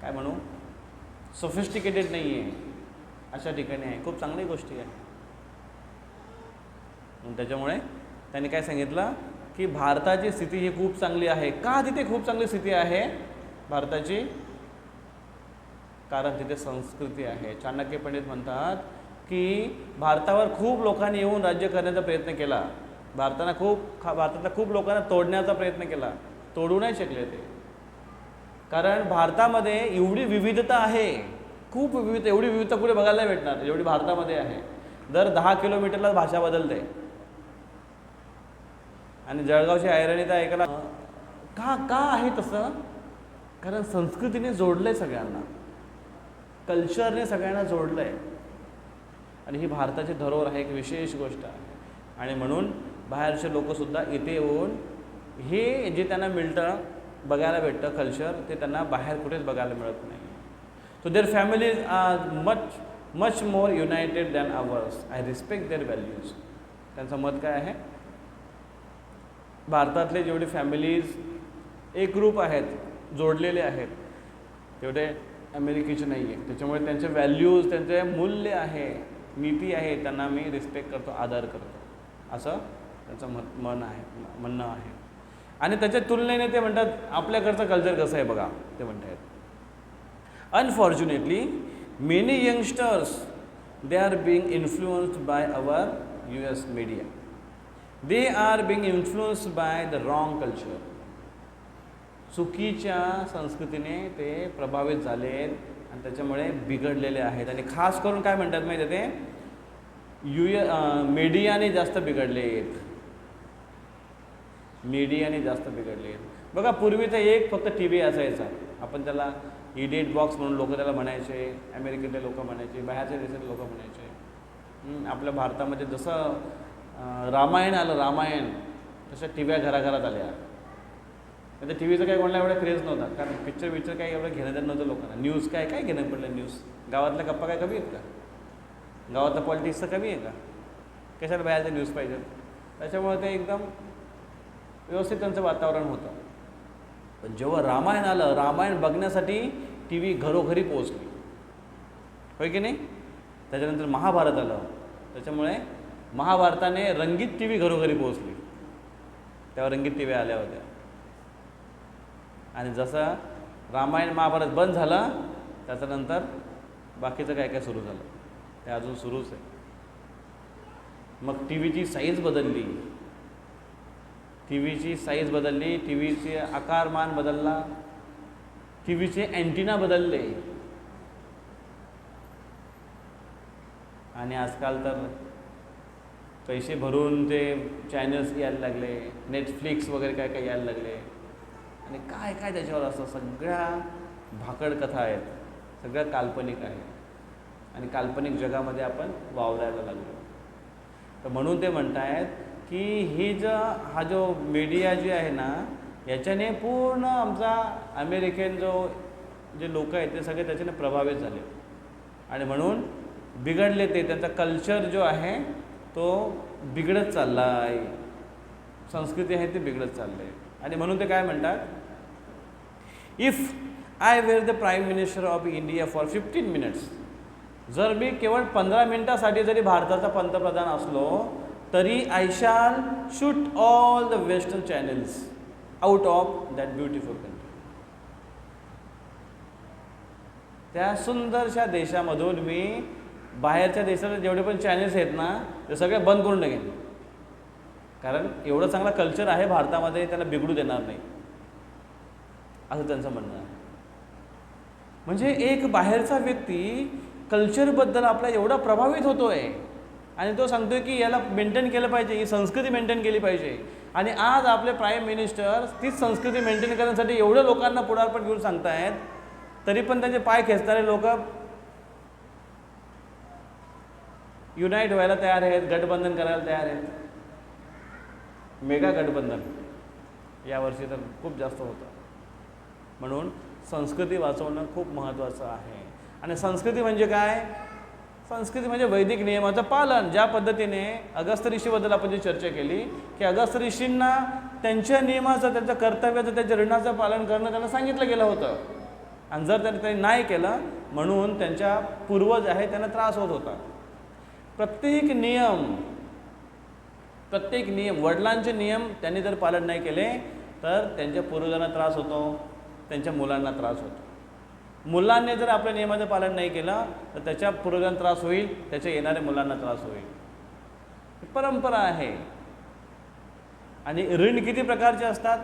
काय म्हणू, सोफिस्टिकेटेड नाही आहे, अशा ठिकाणी आहे. खूप चांगली गोष्टी आहे. त्याच्यामुळे त्यांनी काय सांगितलं की भारताची स्थिती ही खूप चांगली आहे. का तिथे खूप चांगली स्थिती आहे भारताची? कारण तिथे संस्कृती आहे. चाणक्य पंडित म्हणतात की भारतावर खूप लोकांनी येऊन राज्य करण्याचा प्रयत्न केला. भारतातल्या खूप लोकांना तोडण्याचा प्रयत्न केला, तोडू नाही शकले ते. कारण भारतामध्ये एवढी विविधता आहे, खूप विविधता. एवढी विविधता कुठे बघायला भेटणार एवढी भारतामध्ये आहे. दर 10 किलोमीटरला भाषा बदलते. आणि जळगावची ऐराणी तर ऐकायला का आहे तसं? कारण संस्कृतीने जोडलंय सगळ्यांना, कल्चरने सगळ्यांना जोडलंय, आणि ही भारताची धरोहर आहे, एक विशेष गोष्ट आहे. आणि म्हणून बाहेरचे लोकसुद्धा इथे येऊन हे जे त्यांना मिळतं, बघायला भेटतं कल्चर, ते त्यांना बाहेर कुठेच बघायला मिळत नाही. So their families are much more united than ours. I respect their values. त्यांचं मत काय आहे? भारतातले जेवढे फॅमिलीज एकरूप आहेत, जोडलेले आहेत, तेवढे अमेरिकेचे नाही आहे. त्याच्यामुळे त्यांचे व्हॅल्यूज, त्यांचे मूल्य आहे, नीती आहे, त्यांना मी रिस्पेक्ट करतो, आदर करतो, असं त्यांचं म्हणणं आहे. आणि त्याच्या तुलनेने ते म्हणतात आपल्याकडचं कल्चर कसं आहे बघा. ते म्हणतात unfortunately many youngsters they are being influenced by our US media. They are being influenced by the wrong culture. चुकीच्या संस्कृतीने ते प्रभावित झाले आणि त्याच्यामुळे बिघडलेले आहेत. आणि खास करून काय म्हणतात माहिती आहे ते, मीडियाने जास्त बिघडले आहेत. मीडियाने जास्त बिघडले आहेत. बघा पूर्वी तर एक फक्त टी व्ही असायचा, आपण त्याला इडियट बॉक्स म्हणून लोक त्याला म्हणायचे, अमेरिकेतले लोक म्हणायचे, बाहेरच्या देशातले लोक म्हणायचे. आपल्या भारतामध्ये जसं रामायण आलं, रामायण तशा टी व्ह्या घराघरात आल्या. तर टी व्हीचं काही कोणाला एवढा क्रेज नव्हता, कारण पिक्चर काही एवढं घेणं देणं नव्हतं लोकांना. न्यूज काय घेणं पडलं न्यूज, गावातल्या गप्पा काय कमी आहेत का, गावातलं पॉलिटिक्सचं कमी आहे का, कशाला बाहेरचं न्यूज पाहिजे. त्याच्यामुळे ते एकदम व्यवस्थित त्यांचं वातावरण होतं. पण जेव्हा रामायण आलं, रामायण बघण्यासाठी टी व्ही घरोघरी पोहोचली, होय की नाही. त्याच्यानंतर महाभारत आलं, त्याच्यामुळे महाभारताने रंगीत टी व्ही घरोघरी पोहोचली, तेव्हा रंगीत टी व्ही आल्या होत्या. आणि जसं रामायण महाभारत बंद झालं, त्याच्यानंतर बाकीचं काय काय सुरू झालं, ते अजून सुरूच आहे. मग टी व्हीची साईज बदलली, टी व्हीची साईज बदलली, टी व्हीचे आकारमान बदलला, टी व्हीचे अँटिना बदलले. आणि आजकाल तर पैसे भरून ते चॅनल्स यायला लागले, नेटफ्लिक्स वगैरे काय काय यायला लागले. आणि काय काय त्याच्यावर असं सगळ्या भाकड कथा आहेत, सगळ्या काल्पनिक आहे. आणि काल्पनिक जगामध्ये आपण वावरायला लागलो. तर म्हणून ते म्हणतायत की हा जो मीडिया जी आहे ना, याच्याने पूर्ण आमचा अमेरिकन जे लोक आहेत ते सगळे त्याच्याने प्रभावित झाले. आणि म्हणून बिघडले ते, त्यांचा कल्चर जो आहे तो बिघडत चालला आहे, संस्कृती आहे ते बिघडत चाललं आहे. आणि म्हणून ते काय म्हणतात, if I were the prime minister of India for 15 minutes, जर मी केवळ 15 मिनिटासाठी जरी भारताचा पंतप्रधान असलो तरी I shall shoot all the western channels out of that beautiful country. त्या सुंदरशा देशामधून मी बाहेरच्या देशाचे जेवढे पण चॅनल्स आहेत ना, ते सगळे बंद करून टाकेन, कारण एवढं चांगला कल्चर आहे भारतामध्ये, त्याला बिघडू देणार नाही, असं त्यांचं म्हणणं आहे. म्हणजे एक बाहेरचा व्यक्ती कल्चरबद्दल आपला एवढा प्रभावित होतोय आणि तो सांगतोय की याला मेंटेन केलं पाहिजे, ही संस्कृती मेंटेन केली पाहिजे. आणि आज आपले प्राईम मिनिस्टर तीच संस्कृती मेंटेन करण्यासाठी एवढ्या लोकांना पुढारपण घेऊन सांगतायत, तरी पण त्यांचे पाय खेचणारे लोक युनाईट व्हायला तयार आहेत, गठबंधन करायला तयार आहेत. मेगा गठबंधन यावर्षी तर खूप जास्त होतं. म्हणून संस्कृती वाचवणं खूप महत्त्वाचं आहे. आणि संस्कृती म्हणजे काय, संस्कृती म्हणजे वैदिक नियमाचं पालन. ज्या पद्धतीने अगस्त्य ऋषीबद्दल आपण जी चर्चा केली की अगस्त्य ऋषींना त्यांच्या नियमाचं, त्यांच्या कर्तव्याचं, त्यांच्या ऋणाचं पालन करणं त्यांना सांगितलं गेलं होतं. आणि जर त्यांनी नाही केलं म्हणून त्यांच्या पूर्वज आहे त्यांना त्रास होत होता. प्रत्येक नियम वडिलांचे नियम त्यांनी जर पालन नाही केले तर त्यांच्या पूर्वजांना त्रास होतो, त्यांच्या मुलांना त्रास होतो. मुलांनी जर आपल्या नियमाचं पालन नाही केलं तर त्याच्या पूर्वजांना त्रास होईल, त्याच्या येणाऱ्या मुलांना त्रास होईल. परंपरा आहे. आणि ऋण किती प्रकारचे असतात,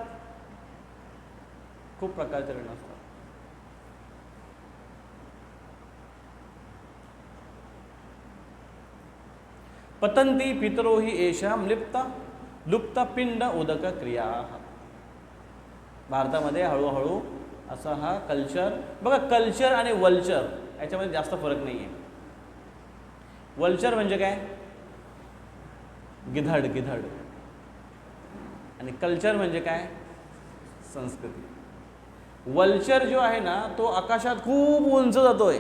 खूप प्रकारचे ऋण असतात. पतंती पितरो हि येषाम लुप्त पिंड उदक क्रिया. भारतामध्ये हळूहळू असा हा कल्चर, बघा कल्चर आणि वल्चर याच्यामध्ये जास्त फरक नाही आहे. वल्चर म्हणजे काय, गिधाड. आणि कल्चर म्हणजे काय, संस्कृती. वल्चर जो आहे ना तो आकाशात खूप उंच जातोय.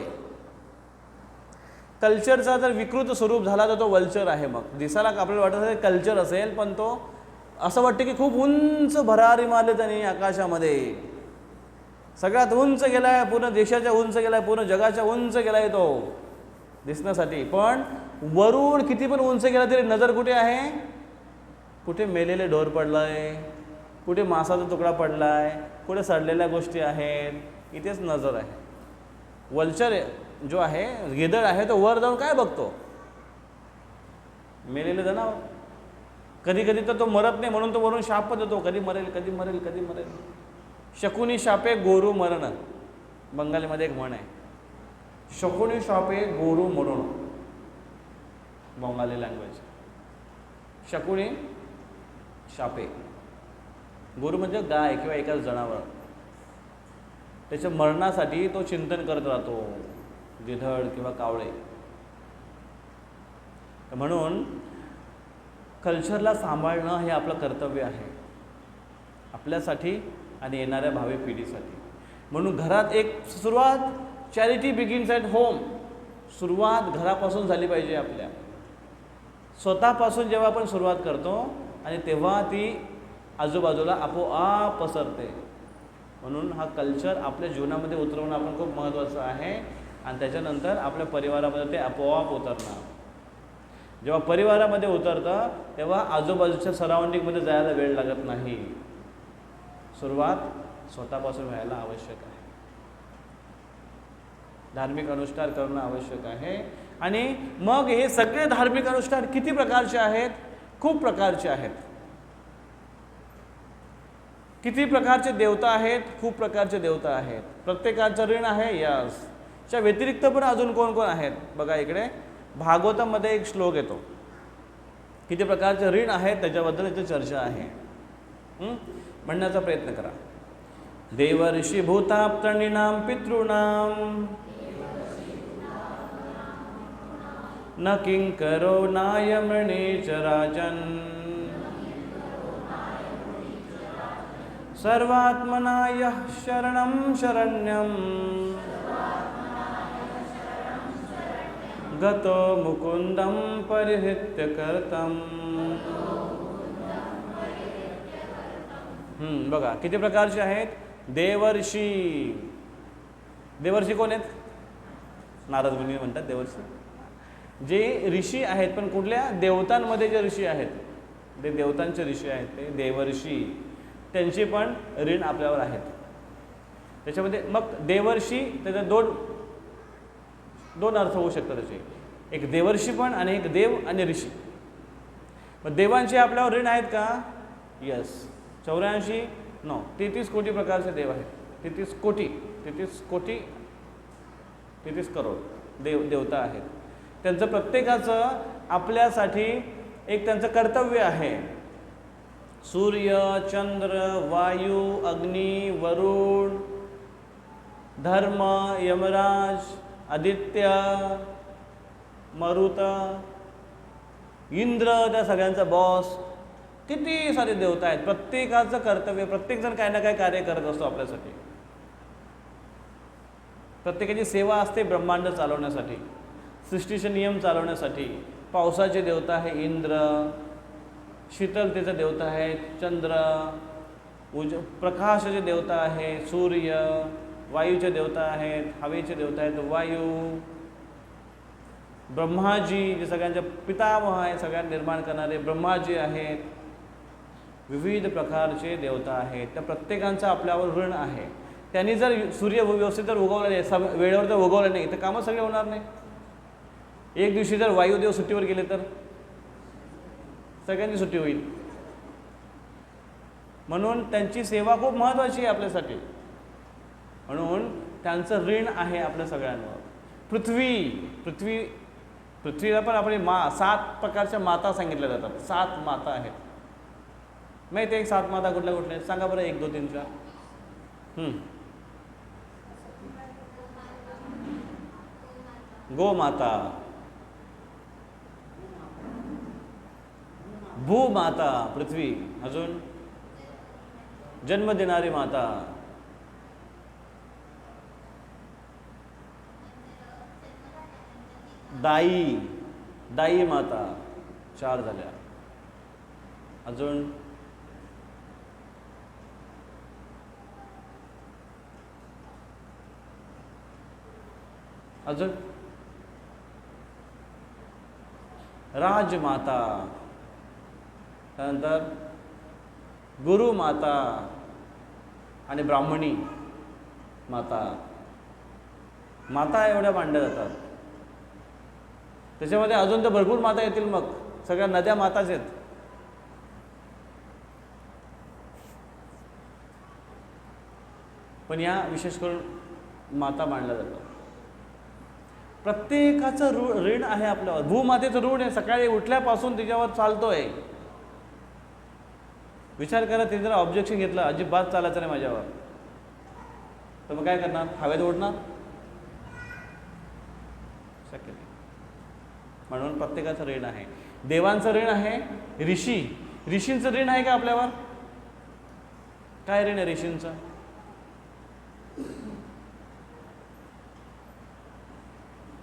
कल्चरचा जर विकृत स्वरूप झाला तर तो वल्चर आहे. मग दिसायला आपल्याला वाटत असेल कल्चर असेल, पण तो असं वाटतं की खूप उंच भरारी मारले त्यांनी आकाशामध्ये, सगळ्यात उंच गेलाय, पूर्ण देशाच्या उंच गेलाय, पूर्ण जगाच्या उंच गेलाय तो दिसण्यासाठी. पण वरून किती पण उंच गेला तरी नजर कुठे आहे, कुठे मेलेले ढोर पडलाय, कुठे मांसाचा तुकडा पडलाय, कुठे सडलेल्या गोष्टी आहेत, इथेच नजर आहे. वल्चर जो आहे, गिधड आहे, तो वर जाऊन काय बघतो, मेलेलं जनावर. कधी कधी तर तो मरत नाही म्हणून तो वरून शाप देतो, कधी मरेल कधी मरेल कधी मरेल. शकुनी शापे गोरू मरण, बंगालीमध्ये एक म्हण आहे, शकुनी शापे गोरू मरण, बंगाली लँग्वेज. शकुनी शापे गुरु म्हणजे गाय किंवा एखादं जनावर, त्याच्या मरणासाठी तो चिंतन करत राहतो, गिधड किंवा कावळे. म्हणून कल्चरला सांभाळणं हे आपलं कर्तव्य आहे आपल्यासाठी आणि येणाऱ्या भावी पिढीसाठी. म्हणून घरात एक सुरुवात, चॅरिटी बिगिन्स ॲट होम. सुरुवात घरापासून झाली पाहिजे, आपल्या स्वतःपासून जेव्हा आपण सुरुवात करतो आणि तेव्हा ती आजूबाजूला आपोआप पसरते. म्हणून हा कल्चर आपल्या जीवनामध्ये उतरवणं आपण खूप महत्त्वाचं आहे आणि त्याच्यानंतर आपल्या परिवारामध्ये ते आपोआप उतरणार. जेव्हा परिवारामध्ये उतरतं तेव्हा आजूबाजूच्या सराउंडिंगमध्ये जायला वेळ लागत नाही. सुरुवात स्वतःपासून व्हायला आवश्यक आहे. धार्मिक अनुष्ठान करणं आवश्यक आहे. आणि मग हे सगळे धार्मिक अनुष्ठान किती प्रकारचे आहेत? खूप प्रकारचे आहेत. किती प्रकारचे देवता आहेत? खूप प्रकारचे देवता आहेत. प्रत्येकाचं ऋण आहे, यस. च्या व्यतिरिक्त पण अजून कोण कोण आहेत बघा. इकडे भागवतामध्ये एक श्लोक येतो, किती प्रकारचे ऋण आहेत त्याच्याबद्दल इथे चर्चा आहे. म्हणण्याचा प्रयत्न करा. देवर्षी भूताप्तणीनां पितॄणां न किंकरो नायमणे च राजन् सर्वात्मना यः शरणं शरण्यं गतो मुकुंदं परिहृत्य कर्तम्. बघा किती प्रकारचे आहेत. देवर्षी, देवर्षी कोण आहेत? नारद मुनी म्हणतात देवर्षी. जे ऋषी आहेत, पण कुठल्या देवतांमध्ये जे ऋषी आहेत, ते देवतांचे ऋषी आहेत, ते देवर्षी. त्यांचे पण ऋण आपल्यावर आहेत. त्याच्यामध्ये मग देवर्षी त्याचे दोन अर्थ होऊ शकतात त्याचे. एक देवर्षी पण आणि एक देव आणि ऋषी. मग देवांचे आपल्यावर ऋण आहेत का? यस. 84 नो 33 कोटी प्रकारचे देव आहेत. 33 करोड देवता आहेत. त्यांचं प्रत्येकाचं आपल्यासाठी एक त्यांचं कर्तव्य आहे. सूर्य, चंद्र, वायू, अग्नी, वरुण, धर्म, यमराज, आदित्य, मरुत, इंद्र, त्या सगळ्यांचा बॉस. किती सारे देवता आहेत. प्रत्येकाचं कर्तव्य, प्रत्येकजण काही ना काही कार्य करत असतो आपल्यासाठी. प्रत्येकाची सेवा असते ब्रह्मांड चालवण्यासाठी, सृष्टीचे नियम चालवण्यासाठी. पावसाचे देवता आहे इंद्र, शीतलतेचे देवता आहे चंद्र, प्रकाशाचे देवता आहे सूर्य, वायूचे देवता आहेत, हवेचे देवता आहेत वायू, ब्रह्माजी जे सगळ्यांचे पितामह आहे, सगळ्यांना निर्माण करणारे ब्रह्माजी आहेत. विविध प्रकारचे देवता आहेत. त्या प्रत्येकांचं आपल्यावर ऋण आहे. त्यांनी जर सूर्य व्यवस्थित जर उगवला नाही, वेळेवर जर उगवलं नाही, तर कामं सगळे होणार नाही. एक दिवशी जर वायुदेव सुट्टीवर गेले तर सगळ्यांची सुट्टी होईल. म्हणून त्यांची सेवा खूप महत्त्वाची आहे आपल्यासाठी. म्हणून त्यांचं ऋण आहे आपल्या सगळ्यांवर. पृथ्वीला पण आपण 7 प्रकारच्या माता सांगितल्या जातात. 7 माता आहेत. माहिती आहे 7 माता कुठल्या कुठल्या आहेत? सांगा बरं 1, 2, 3, 4. गोमाता, भूमाता पृथ्वी, अजून जन्म देणारी माता, दाई माता, 4 झाल्या. अजून राजमाता, त्यानंतर गुरुमाता आणि ब्राह्मणी माता. माता एवढ्या मांडल्या जातात. त्याच्यामध्ये अजून तर भरपूर माता येतील. मग सगळ्या नद्या माताच आहेत. पण या विशेष करून माता मांडल्या जातात. प्रत्येकाचं ऋण आहे आपल्यावर. भूमातेचं ऋण आहे. सकाळी उठल्यापासून तिच्यावर चालतोय. विचार करा, ते जर ऑब्जेक्शन घेतलं अजिबात चालायचं नाही माझ्यावर, तर मग काय करणार? हवेत ओढणार? शक्य नाही. म्हणून प्रत्येकाचं ऋण आहे. देवांचं ऋण आहे, ऋषींचं ऋण आहे का आपल्यावर? काय ऋण आहे ऋषींचं?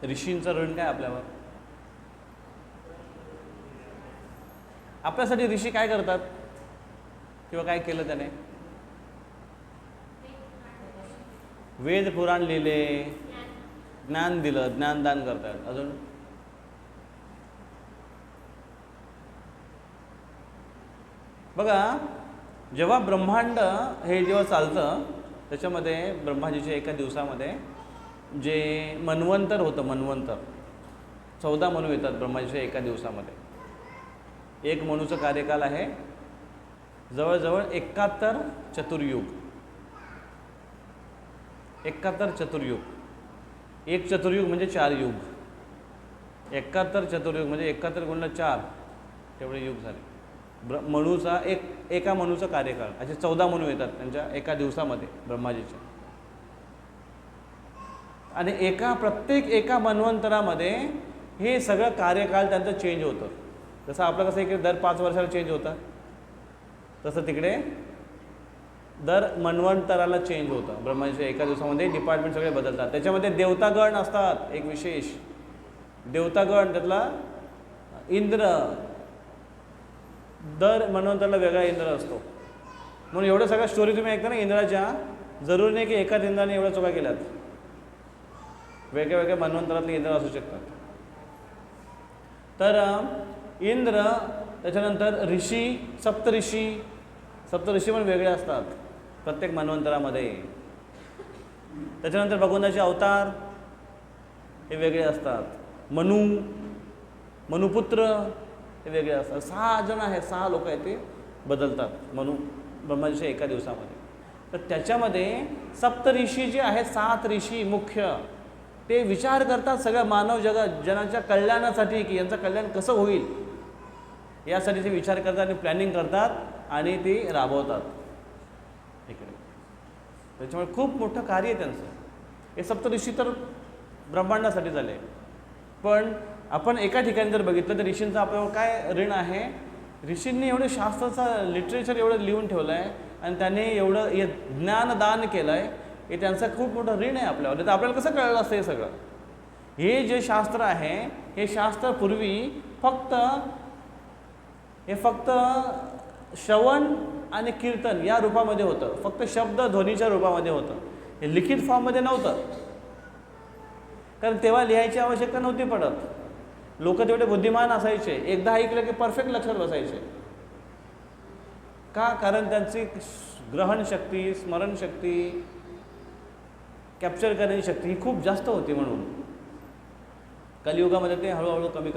ऋषींचं ऋण काय आपल्यावर? आपल्यासाठी ऋषी काय करतात किंवा काय केलं त्याने? वेद पुराण लिहिले, ज्ञान दिलं, ज्ञानदान करतात. अजून बघा, जेव्हा ब्रह्मांड हे जेव्हा चालतं त्याच्यामध्ये ब्रह्माजीच्या एका दिवसामध्ये जे मन्वंतर होतं, मन्वंतर 14 मनू येतात ब्रह्माजीच्या एका दिवसामध्ये. एक मनूचं कार्यकाल आहे जवळजवळ 71 चतुर्युग. 71 चतुर्युग. एक चतुर्युग म्हणजे 4 युग. 71 चतुर्युग म्हणजे 71 गुणिले 4 तेवढे युग झाले. मनूचा एका मनूचा कार्यकाळ असे 14 मनू येतात त्यांच्या एका दिवसामध्ये ब्रह्माजीच्या. आणि प्रत्येक एका मन्वंतरामध्ये हे सगळं कार्यकाळ त्यांचं चेंज होतं. जसं आपलं कसं इकडे दर 5 वर्षाला चेंज होतं, तसं तिकडे दर मन्वंतराला चेंज होतं. ब्रह्माजीच्या एका दिवसामध्ये डिपार्टमेंट सगळे बदलतात. त्याच्यामध्ये देवतागण असतात, एक विशेष देवतागण. त्यातला इंद्र, दर मन्वंतराला वेगळा इंद्र असतो. म्हणून एवढं सगळ्या स्टोरी तुम्ही ऐकता ना इंद्राच्या, जरूर नाही की एकाच इंद्राने एवढ्या चुका केल्यात. वेगळ्या वेगळ्या मन्वंतरातले इंद्र असू शकतात. तर इंद्र, त्याच्यानंतर ऋषी, सप्तऋषी पण वेगळे असतात प्रत्येक मन्वंतरामध्ये. त्याच्यानंतर भगवंताचे अवतार हे वेगळे असतात. मनुपुत्र हे वेगळे असतात. 6 जण आहेत, 6 लोक आहेत, ते बदलतात ब्रह्माजीच्या एका दिवसामध्ये. तर त्याच्यामध्ये सप्तऋषी जे आहेत, 7 ऋषी मुख्य, ते विचार करतात सगळ्या मानव जनाच्या कल्याणासाठी, की यांचं कल्याण कसं होईल यासाठी ते विचार करतात आणि प्लॅनिंग करतात आणि ते राबवतात इकडे. त्याच्यामुळे खूप मोठं कार्य आहे त्यांचं. हे सप्तऋषी तर ब्रह्मांडासाठी झाले. पण आपण एका ठिकाणी जर बघितलं तर ऋषींचं आपल्यावर काय ऋण आहे? ऋषींनी एवढं शास्त्राचं लिटरेचर एवढं लिहून ठेवलं आहे आणि त्याने एवढं ज्ञानदान केलं आहे, हे त्यांचं खूप मोठं ऋण आहे आपल्यावर. तर आपल्याला कसं कळलं असतं हे सगळं? हे जे शास्त्र आहे, हे शास्त्र पूर्वी फक्त श्रवण आणि कीर्तन या रूपामध्ये होतं. फक्त शब्द ध्वनीच्या रूपामध्ये होतं. हे लिखित फॉर्ममध्ये नव्हतं, कारण तेव्हा लिहायची आवश्यकता नव्हती पडत. लोक तेवढे बुद्धिमान असायचे, एकदा ऐकलं की परफेक्ट लक्षात बसायचे. का? कारण त्यांची ग्रहणशक्ती, स्मरणशक्ती, कॅप्चर करण्याची शक्ती ही खूप जास्त होती. म्हणून कलियुगामध्ये ते हळूहळू कमी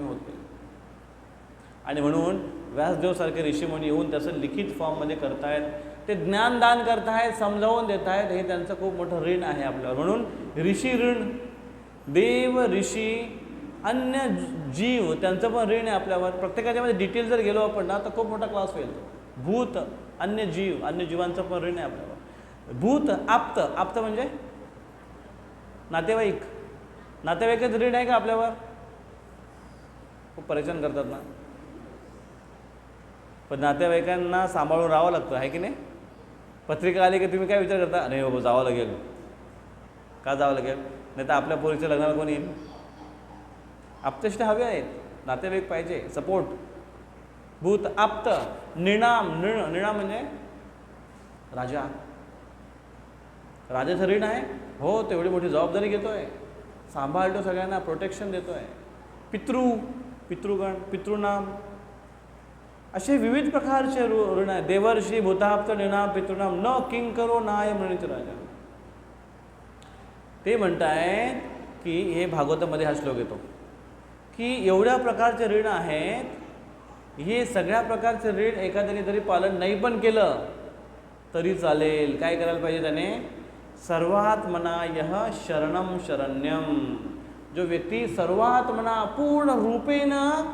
होते. आणि म्हणून व्यासदेवसारखे ऋषीमुनी येऊन त्याचं लिखित फॉर्ममध्ये करतायत, ते ज्ञानदान करतायत, समजावून देत आहेत. हे त्यांचं खूप मोठं ऋण आहे आपल्यावर. म्हणून ऋषी ऋण, देव, ऋषी, अन्य जीव, त्यांचं पण ऋण आहे आपल्यावर. प्रत्येकाच्यामध्ये डिटेल जर गेलो आपण ना तर खूप मोठा क्लास होईल. भूत, अन्य जीवांचं पण ऋण आहे आपल्यावर. भूत, आप्त म्हणजे नातेवाईकाचं ऋण आहे का आपल्यावर? खूप परेशान करतात ना, पण नातेवाईकांना सांभाळून राहावं लागतं, आहे की नाही? पत्रिका आली की तुम्ही काय विचार करता? नाही बाबा जावं लागेल. का जावं लागेल? नाही तर आपल्या पोरीच्या लग्नाला कोणी येईल? आप्तेष्ट हवे आहेत, नातेवाईक पाहिजे, सपोर्ट. भूत, आप्त, निणाम म्हणजे राजाचं ऋण आहे. हो, तेवढी मोठी जबाबदारी घेतोय, सांभाळतो सगळ्यांना, प्रोटेक्शन देतोय. पितृगण, पितृनाम, असे विविध प्रकारचे ऋण आहे. देवर्षी, भूताप्त, निणाम, पितृनाम, न किंकरो नाय म्हणित राजा. ते म्हणतायत की हे भागवतामध्ये हा श्लोक येतो की एवढ्या प्रकारचे ऋण आहेत. हे सगळ्या प्रकारचे ऋण एखाद्याने जरी पालन नाही पण केलं तरी चालेल. काय करायला पाहिजे त्याने? सर्वात्मनायः शरणं शरण्यम. जो व्यक्ती सर्वात्मना पूर्ण रूपेनं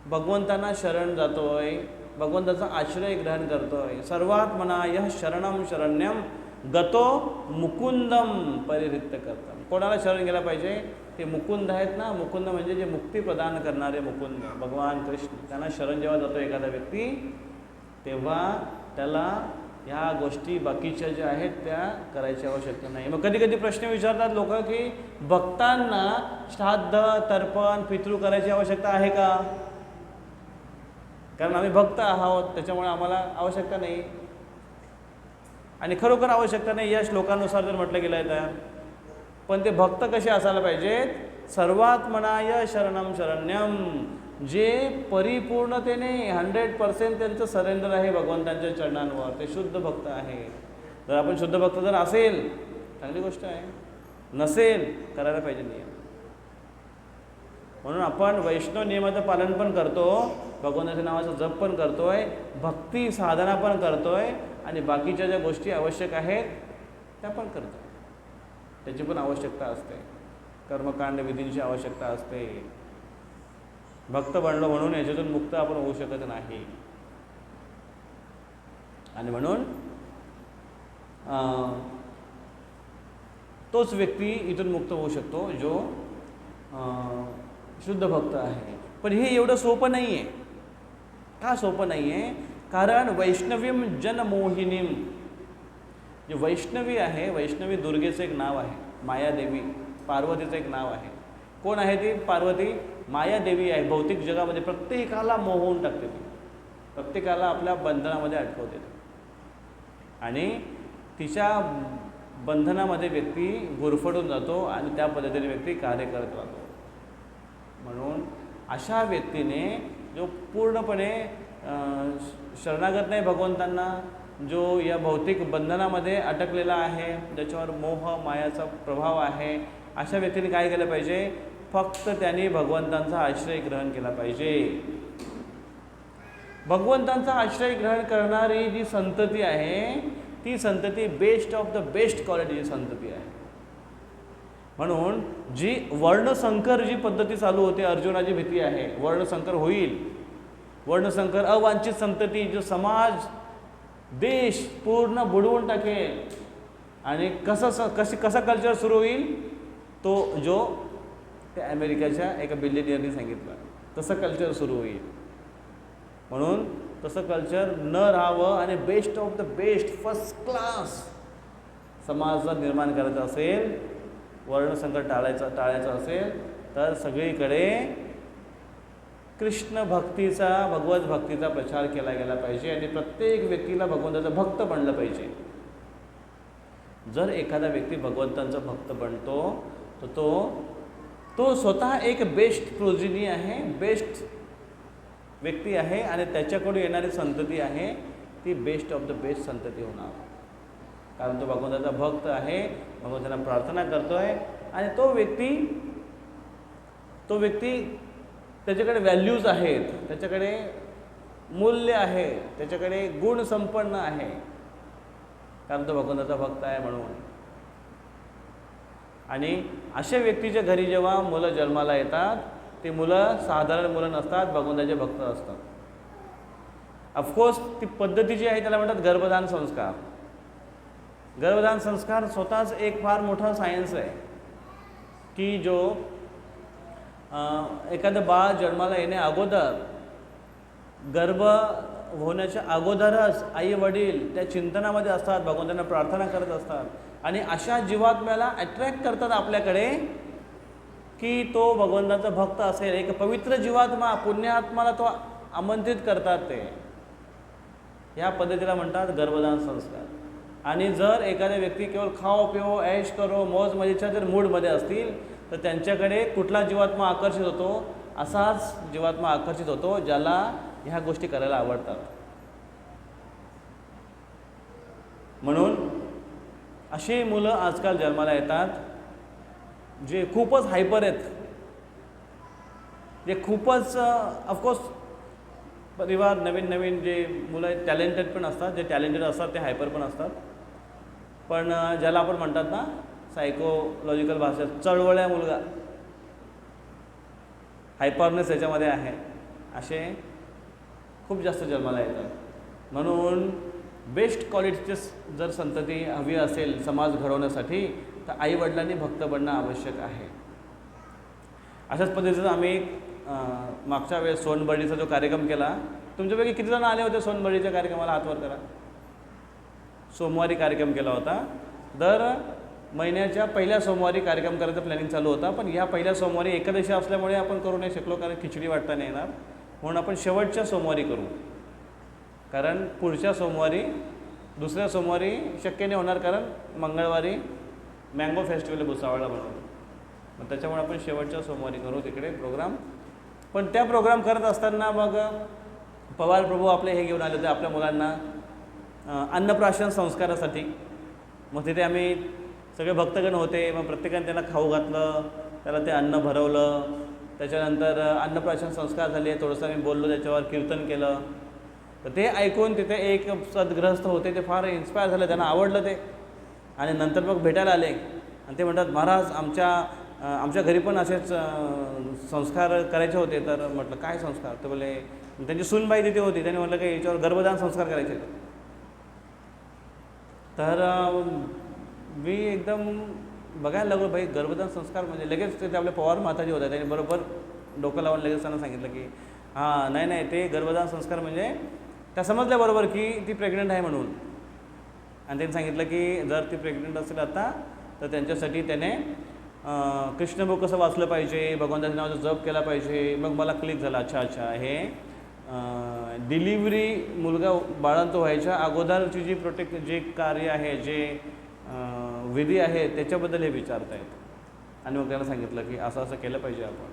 भगवंतांना शरण जातोय, भगवंताचा आश्रय ग्रहण करतोय. सर्वात मनाय शरणम शरण्यम गतो मुकुंदम परिरित्य करतम. कोणाला शरण गेला पाहिजे? ते मुकुंद आहेत ना, मुकुंद म्हणजे जे मुक्ती प्रदान करणारे मुकुंद भगवान कृष्ण. त्यांना शरण जेव्हा जातो एखादा व्यक्ती, तेव्हा त्याला ह्या गोष्टी बाकीच्या ज्या आहेत त्या करायची आवश्यकता नाही. मग कधी कधी प्रश्न विचारतात लोक की भक्तांना श्राद्ध तर्पण पितृ करायची आवश्यकता आहे का? कारण आम्ही भक्त आहोत त्याच्यामुळे आम्हाला आवश्यकता नाही. आणि खरोखर आवश्यकता नाही या श्लोकानुसार जर म्हटलं गेलं आहे तर. पण ते भक्त कसे असायला पाहिजेत? सर्वात मनाय शरणम शरण्यम, जे परिपूर्णतेने 100% त्यांचं सरेंडर आहे भगवंतांच्या चरणांवर, ते शुद्ध भक्त आहे. जर आपण शुद्ध भक्त जर असेल चांगली गोष्ट आहे, नसेल करायला पाहिजे नियम. म्हणून आपण वैष्णव नियमाचं पालन पण करतो, भगवंताच्या नावाचा जप पण करतोय, भक्ती साधना पण करतोय, आणि बाकीच्या ज्या गोष्टी आवश्यक आहेत त्या पण करतोय. त्याची पण आवश्यकता असते, कर्मकांड विधींची आवश्यकता असते. भक्त बनलो म्हणून याच्यातून मुक्त आपण होऊ शकत नाही. आणि म्हणून तोच व्यक्ती इथून मुक्त होऊ शकतो जो शुद्ध भक्त आहे. पण हे एवढं सोपं नाही आहे. का सोपं नाही आहे? कारण वैष्णवीम जनमोहिनीम, जे वैष्णवी आहे, वैष्णवी दुर्गेचं एक नाव आहे, मायादेवी, पार्वतीचं एक नाव आहे. कोण आहे ती पार्वती? मायादेवी आहे. भौतिक जगामध्ये प्रत्येकाला मोहवून टाकते ती, प्रत्येकाला आपल्या बंधनामध्ये अडकवते ती, आणि तिच्या बंधनामध्ये व्यक्ती गुरफटून जातो आणि त्या पद्धतीने व्यक्ती कार्य करत राहतो. म्हणून अशा व्यक्तीने जो पूर्णपणे शरणागत नाही भगवंतांना, जो या भौतिक बंधनामध्ये अटकलेला आहे, ज्याच्यावर मोह मायाचा प्रभाव आहे, अशा व्यक्तीने काय केलं पाहिजे? फक्त त्यांनी भगवंतांचा आश्रय ग्रहण केला पाहिजे. भगवंतांचा आश्रय ग्रहण करणारी जी संतती आहे ती संतती बेस्ट ऑफ द बेस्ट क्वालिटीची संतती आहे. म्हणून जी वर्णसंकर जी पद्धती चालू होते, अर्जुनाची भीती आहे वर्णसंकर होईल, वर्णसंकर अवांछित संतती, जो समाज देश पूर्ण बुडवून टाकेल, आणि कसा कल्चर सुरू होईल? तो जो त्या अमेरिकेच्या एका बिलियनियरनी सांगितलं तसं कल्चर सुरू होईल. म्हणून तसं कल्चर न राहावं आणि best of the best first class समाज जर निर्माण करायचा असेल, वर्णसंकर टाळायचं असेल, तर सगळीकडे कृष्ण भक्तीचा, भगवत भक्तीचा प्रचार केला गेला पाहिजे, आणि प्रत्येक व्यक्तीला भगवंताचा भक्त बनलं पाहिजे. जर एखादा व्यक्ती भगवंतांचा भक्त बनतो तर तो स्वतः एक बेस्ट प्रोजिनी आहे, बेस्ट व्यक्ती आहे, आणि त्याच्याकडून येणारी संतती आहे ती बेस्ट ऑफ द बेस्ट संतती होणार. कारण तो भगवंताचा भक्त आहे, भगवंतांना प्रार्थना करतोय, आणि तो व्यक्ती त्याच्याकडे व्हॅल्यूज आहेत, त्याच्याकडे मूल्य आहे, त्याच्याकडे गुण संपन्न आहे, कारण तो भगवंताचा भक्त आहे म्हणून. आणि अशा व्यक्तीच्या घरी जेव्हा मुलं जन्माला येतात, ती मुलं साधारण मुलं नसतात, भगवंताचे भक्त असतात. ऑफकोर्स ती पद्धती जी आहे त्याला म्हणतात गर्भधान संस्कार. गर्भधान संस्कार स्वतःच एक फार मोठा सायन्स आहे, की जो एखादं बाळ जन्माला येण्या अगोदर, गर्भ होण्याच्या अगोदरच आई वडील त्या चिंतनामध्ये असतात, भगवंतांना प्रार्थना करत असतात, आणि अशा जीवात्म्याला अट्रॅक्ट करतात आपल्याकडे, की तो भगवंताचा भक्त असेल. एक पवित्र जीवात्मा, पुण्यात्माला तो आमंत्रित करतात ते. ह्या पद्धतीला म्हणतात गर्भधान संस्कार. आणि जर एखाद्या व्यक्ती केवळ खाओ पिओ ऐश करो मौज मजेच्या जर मूडमध्ये असतील, तर त्यांच्याकडे कुठला जीवात्मा आकर्षित होतो? असाच जीवात्मा आकर्षित होतो ज्याला ह्या गोष्टी करायला आवडतात. म्हणून अशी मुलं आजकाल जन्माला येतात जे खूपच हायपर आहेत, जे खूपच ऑफकोर्स परिवार नवीन जे मुलं टॅलेंटेड पण असतात, जे टॅलेंटेड असतात ते हायपर पण असतात, पण ज्याला आपण म्हणतात ना सायकोलॉजिकल भाषेत चळवळ्या मुलगा, हायपरनेस याच्यामध्ये आहे, असे खूप जास्त जन्माला येतात. म्हणून बेस्ट क्वालिटीचे जर संतती हवी असेल समाज घडवण्यासाठी तर आईवडिलांनी भक्त बनणं आवश्यक आहे. अशाच पद्धतीचं आम्ही मागच्या वेळेस सोनबर्डीचा जो कार्यक्रम केला, तुमच्यापैकी किती जण आले होते सोनबर्डीच्या कार्यक्रमाला? हात वर करा. सोमवारी कार्यक्रम केला होता. दर महिन्याच्या पहिल्या सोमवारी कार्यक्रम करायचा प्लॅनिंग चालू होता, पण ह्या पहिल्या सोमवारी एकादशी असल्यामुळे आपण करू नाही शकलो, कारण खिचडी वाटता नाही येणार. म्हणून आपण शेवटच्या सोमवारी करू, कारण पुढच्या सोमवारी दुसऱ्या सोमवारी शक्य नाही होणार, कारण मंगळवारी मँगो फेस्टिवल भुसावळला बनवतो. मग त्याच्यामुळे आपण शेवटच्या सोमवारी करू तिकडे प्रोग्राम. पण त्या प्रोग्राम करत असताना मग पवार प्रभू आपले हे घेऊन आले होते आपल्या मुलांना अन्नप्राशन संस्कारासाठी. मग तिथे आम्ही सगळे भक्तगण होते. मग प्रत्येकाने त्यांना खाऊ घातलं, त्याला ते अन्न भरवलं. त्याच्यानंतर अन्नप्राशन संस्कार झाले, थोडंसं आम्ही बोललो, त्याच्यावर कीर्तन केलं. तर ते ऐकून तिथे एक सद्गृहस्थ होते, ते फार इन्स्पायर झाले, त्यांना आवडलं ते. आणि नंतर मग भेटायला आले आणि ते म्हणतात, महाराज आमच्या घरी पण असेच संस्कार करायचे होते. तर म्हटलं काय संस्कार? तर बोले त्यांची सूनबाई तिथे होती, त्यांनी म्हटलं की याच्यावर गर्भदान संस्कार करायचे. तर मी एकदम बघायला लागलो, भाई गर्भदान संस्कार म्हणजे? लगेच ते आपले पवार माताजी होते, त्यांनी बरोबर डोकं लावून लगेच त्यांना सांगितलं की हां नाही ते गर्भदान संस्कार म्हणजे त्या समजल्याबरोबर की ती प्रेग्नंट आहे म्हणून. आणि त्यांनी सांगितलं की जर ती प्रेग्नंट असेल आता तर त्यांच्यासाठी त्याने कृष्णबुक कसं वाचलं पाहिजे, भगवंताच्या नावाचा जप केला पाहिजे. मग मला क्लिक झाला, अच्छा हे डिलिव्हरी मुलगा बाळंत व्हायच्या अगोदरची जी जे कार्य आहे, जे विधी आहे त्याच्याबद्दल हे विचारत आहेत. आणि मग त्याला सांगितलं की असं असं केलं पाहिजे आपण.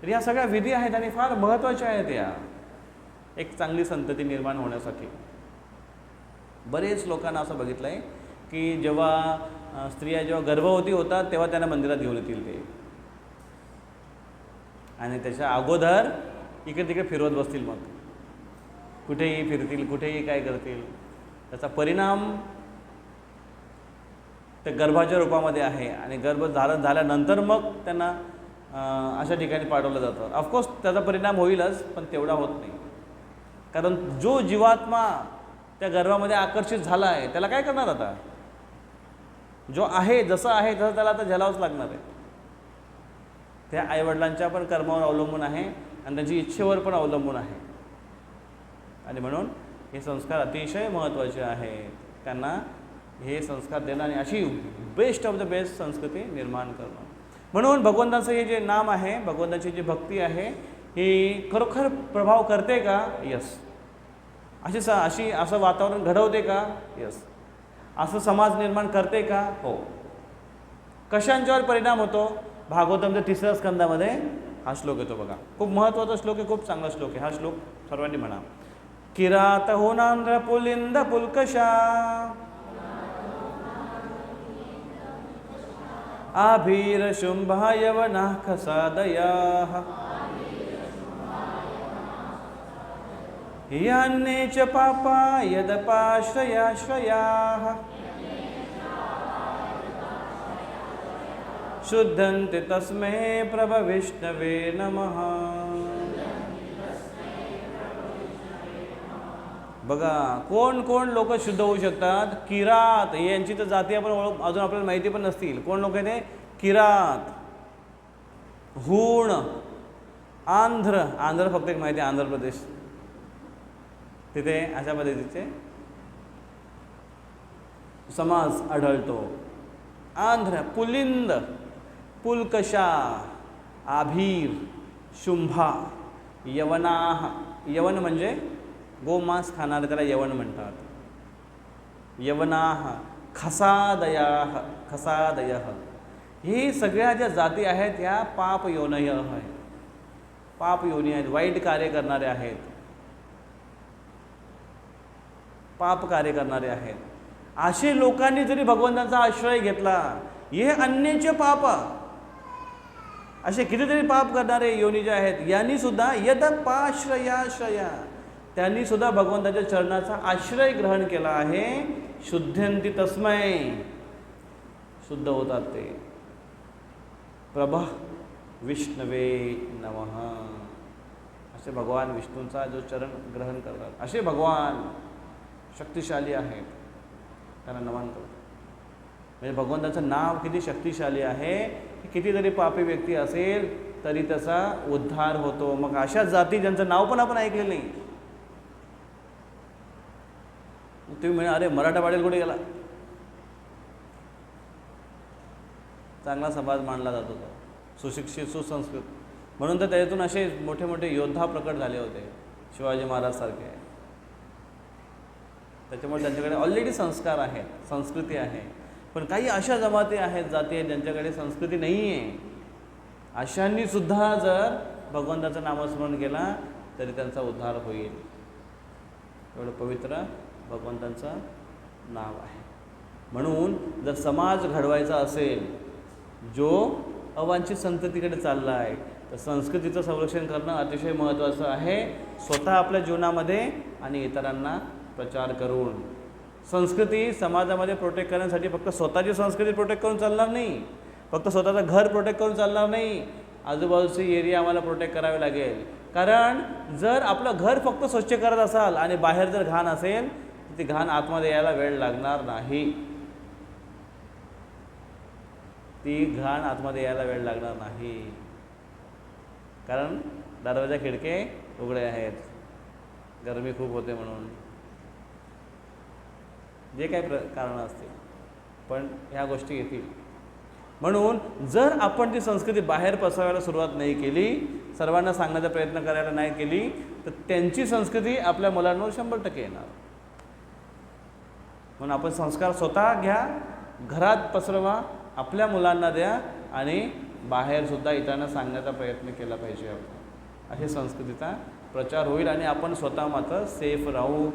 तर या सगळ्या विधी आहेत आणि फार महत्त्वाच्या आहेत या एक चांगली संतती निर्माण होण्यासाठी. बरेच लोकांना असं बघितलं आहे की जेव्हा स्त्रिया जेव्हा गर्भवती होतात तेव्हा त्यांना मंदिरात घेऊन येतील ते, आणि त्याच्या अगोदर इकडे तिकडे फिरवत बसतील. मग कुठेही फिरतील, कुठेही काय करतील. त्याचा परिणाम त्या गर्भाच्या रूपामध्ये आहे. आणि गर्भ झाल्यानंतर मग त्यांना अशा ठिकाणी पाठवलं जातं. ऑफकोर्स त्याचा परिणाम होईलच, पण तेवढा होत नाही. कारण जो जीवात्मा त्या गर्भामध्ये आकर्षित झाला आहे त्याला काय करणार आता? जो आहे जसं आहे तसं त्याला आता झेलावंच लागणार आहे. त्या आईवडिलांच्या पण कर्मावर अवलंबून आहे आणि त्यांची इच्छेवर पण अवलंबून आहे. आणि म्हणून हे संस्कार अतिशय महत्त्वाचे आहेत. त्यांना हे संस्कार देणं आणि अशी बेस्ट ऑफ द बेस्ट संस्कृती निर्माण करणं. म्हणून भगवंताचं हे जे नाम आहे, भगवंताची जी भक्ती आहे, ही खरोखर प्रभाव करते का? यस. असं वातावरण घडवते का? यस. असं समाज निर्माण करते का? हो. कशांच्यावर परिणाम होतो? भागवतांच्या 3ऱ्या स्कंदामध्ये हा श्लोक येतो बघा. खूप महत्त्वाचा श्लोक आहे, खूप चांगला श्लोक आहे. हा श्लोक सर्वांनी म्हणा. किरात होनांध्र पुलिंद पुलकशा आभीर शुंभा यवना खसादयाः यान्ने च पापा यदपाश्रयाश्रयाः शुद्धन्ति तस्मै प्रभविष्णवे नमः. बघा कोण कोण लोक शुद्ध होऊ शकतात? किरात, यांची तर जाती आपण अजून आपल्याला माहिती पण नसतील. कोण लोक आहेत? किरात, हूण, आंध्र फक्त एक माहिती आहे, आंध्र प्रदेश. तिथे अशा पद्धतीचे समाज आढळतो. आंध्र, पुलिंद, पुलकशा, आभीर, शुंभा, यवनाः. यवन म्हणजे गोमांस खाणारे, त्याला यवन म्हणतात. यवनाः, खसादयः. ही सगळ्या ज्या जाती आहेत ह्या पाप योनय आहेत, पाप योनी आहेत, वाईट कार्य करणारे आहेत, पाप कार्य करणारे आहेत. असे लोकांनी जरी भगवंतांचा आश्रय घेतला, हे अन्यचे पाप, असे कितीतरी पाप करणारे योनी जे आहेत यांनी सुद्धा यदपाश्रयाश्रया, त्यांनी सुद्धा भगवंताच्या चरणाचा आश्रय ग्रहण केला आहे. शुद्धंती तस्मै, शुद्ध होतात ते. प्रभ विष्णवे नमः. असे भगवान विष्णूंचा जो चरण ग्रहण करतात असे भगवान शक्तिशाली आहेत, त्यांना नमन करतो. म्हणजे भगवंताचं नाव किती शक्तिशाली आहे की किती जरी पापी व्यक्ती असेल तरी त्याचा उद्धार होतो. मग अशा जाती ज्यांचं नाव पण आपण ऐकलेलं नाही. तुम्ही म्हणे अरे मराठा पाटील कुठे गेला, चांगला समाज मानला जात होता, सुशिक्षित सुसंस्कृत, म्हणून तर त्यातून असे मोठे मोठे योद्धा प्रकट झाले होते, शिवाजी महाराज सारखे. त्याच्यामुळे त्यांच्याकडे ऑलरेडी संस्कार आहेत, संस्कृती आहे. पण काही अशा जमाती आहेत, जाती आहेत ज्यांच्याकडे संस्कृती नाही आहे. अशांनी सुद्धा जर भगवंताचं नामस्मरण केला तरी त्यांचा उद्धार होईल. एवढं पवित्र भगवंतांचं नाव आहे. म्हणून जर समाज घडवायचा असेल जो अवांछित संततीकडे चालला आहे तर संस्कृतीचं संरक्षण करणं अतिशय महत्त्वाचं आहे. स्वतः आपल्या जीवनामध्ये आणि इतरांना प्रचार करून. संस्कृती समाजामध्ये प्रोटेक्ट करण्यासाठी फक्त स्वतःची संस्कृती प्रोटेक्ट करून चालणार नाही, फक्त स्वतःचं घर प्रोटेक्ट करून चालणार नाही, आजूबाजूची एरिया आम्हाला प्रोटेक्ट करावे लागेल. कारण जर आपलं घर फक्त स्वच्छ करत असाल आणि बाहेर जर घाण असेल तर ती घाण आतमध्ये यायला वेळ लागणार नाही. ती घाण आतमध्ये यायला वेळ लागणार नाही, कारण दरवाजा खिडके उघडे आहेत, गरमी खूप होते म्हणून, जे काही कारणं असतील, पण ह्या गोष्टी येतील. म्हणून जर आपण ती संस्कृती बाहेर पसरवायला सुरुवात नाही केली, सर्वांना सांगण्याचा प्रयत्न करायला नाही केली तर त्यांची संस्कृती आपल्या मुलांवर 100% येणार. म्हणून आपण संस्कार स्वतः घ्या, घरात पसरवा, आपल्या मुलांना द्या आणि बाहेरसुद्धा इतरांना सांगण्याचा प्रयत्न केला पाहिजे. अशा संस्कृतीचा प्रचार होईल आणि आपण स्वतः मात्र सेफ राहू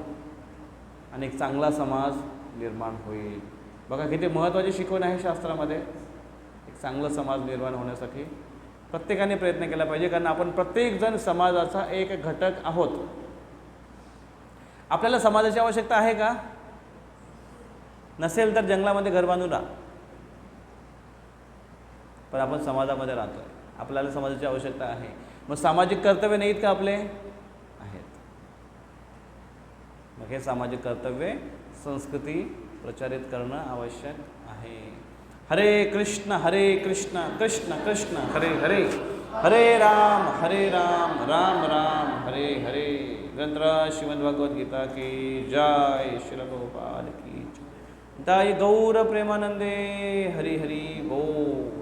आणि एक चांगला समाज निर्माण होईल. बघा किती महत्त्वाची शिकवण आहे शास्त्रामध्ये. एक चांगला समाज निर्माण होण्यासाठी प्रत्येकाने प्रयत्न केला पाहिजे, कारण आपण प्रत्येकजण समाजाचा एक घटक आहोत. आपल्याला समाजाची आवश्यकता आहे का? नसेल तर जंगलामध्ये घर बांधून राहा, पण आपण समाजामध्ये राहतो आहे, आपल्याला समाजाची आवश्यकता आहे. मग सामाजिक कर्तव्य नाहीत का आपले? आहेत. मग हे सामाजिक कर्तव्य संस्कृती प्रचारित करणं आवश्यक आहे. हरे कृष्ण कृष्ण कृष्ण हरे हरे, हरे राम राम राम हरे हरे. ग्रंथराज श्रीमद्भगवद्गीता की जय. श्री गोपाल की जय. ताई गौर प्रेमानंदे हरी हरी बोल.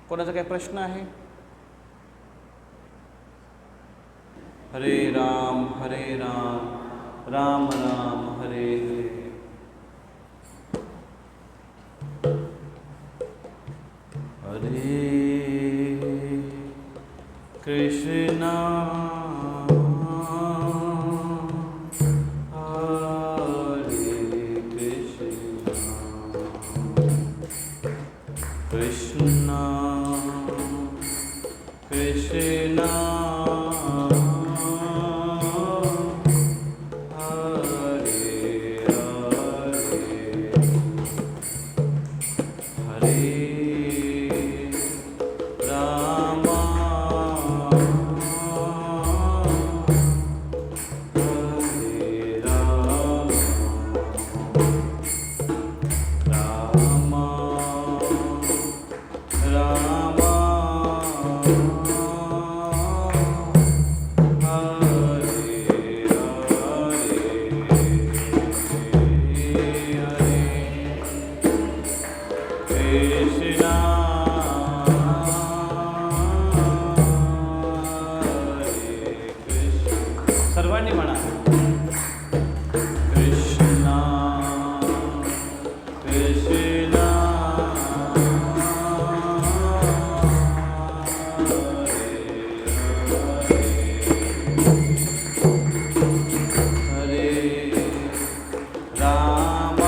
कोणाचा काही प्रश्न आहे? हरे राम राम राम हरे हरे. हरे कृष्णा कृष्णा कृष्णा सर्वांनी म्हणा. कृष्णा कृष्णा हरे राम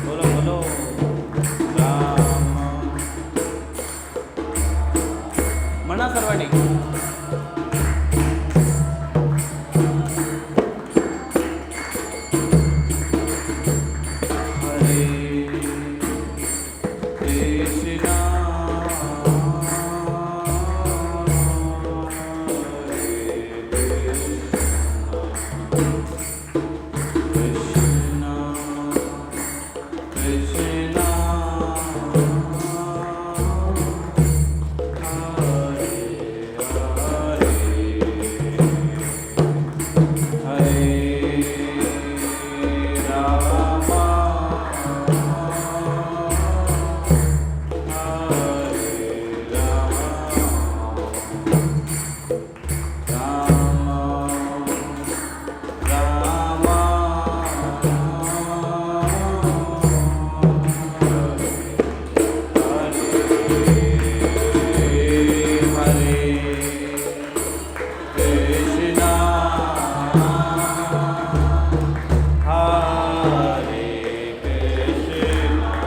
बोलो बोलो म्हणा सर्वांनी. हरे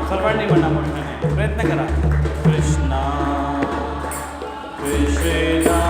सर्वांनी म्हणा मोठ्याने प्रयत्न करा. Krishna Krishna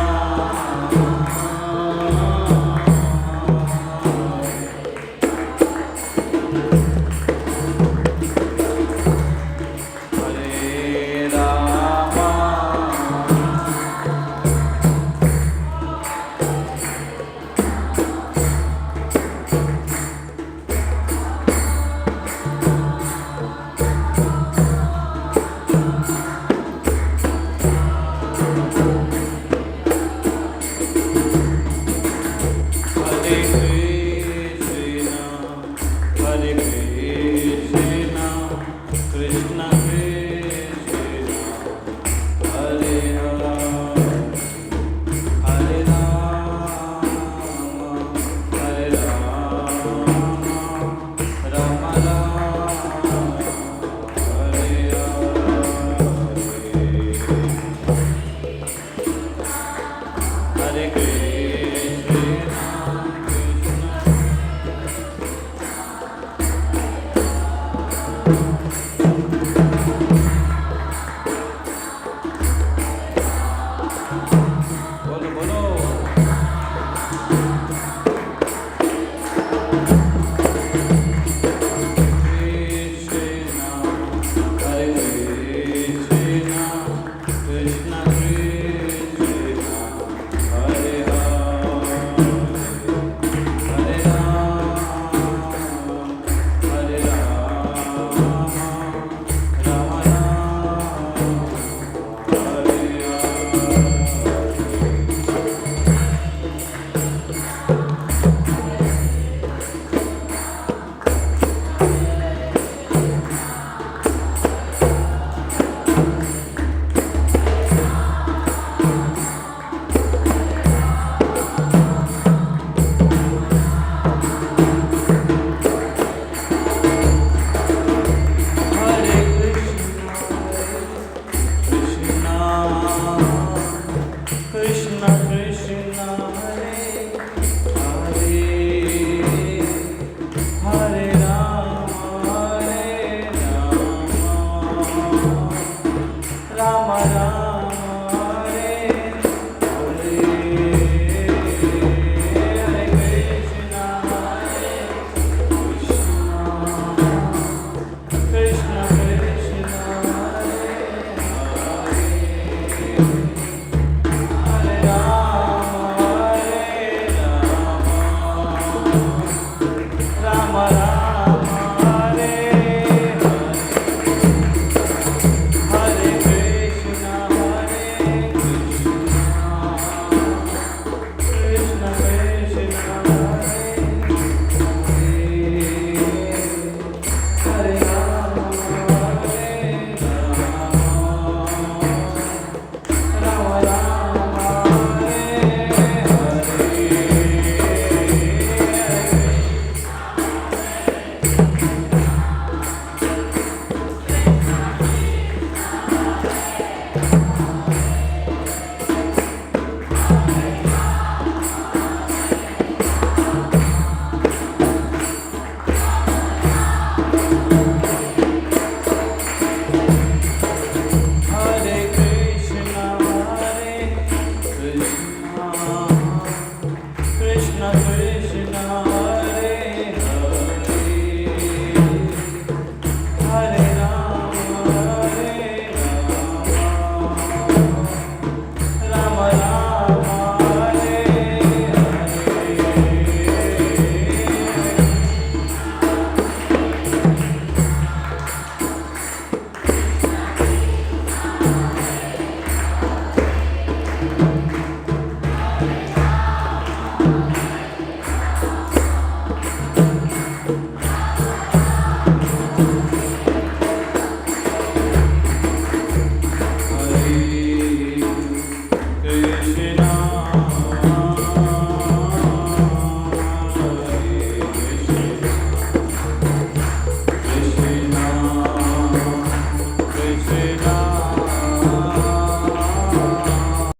Hare Rama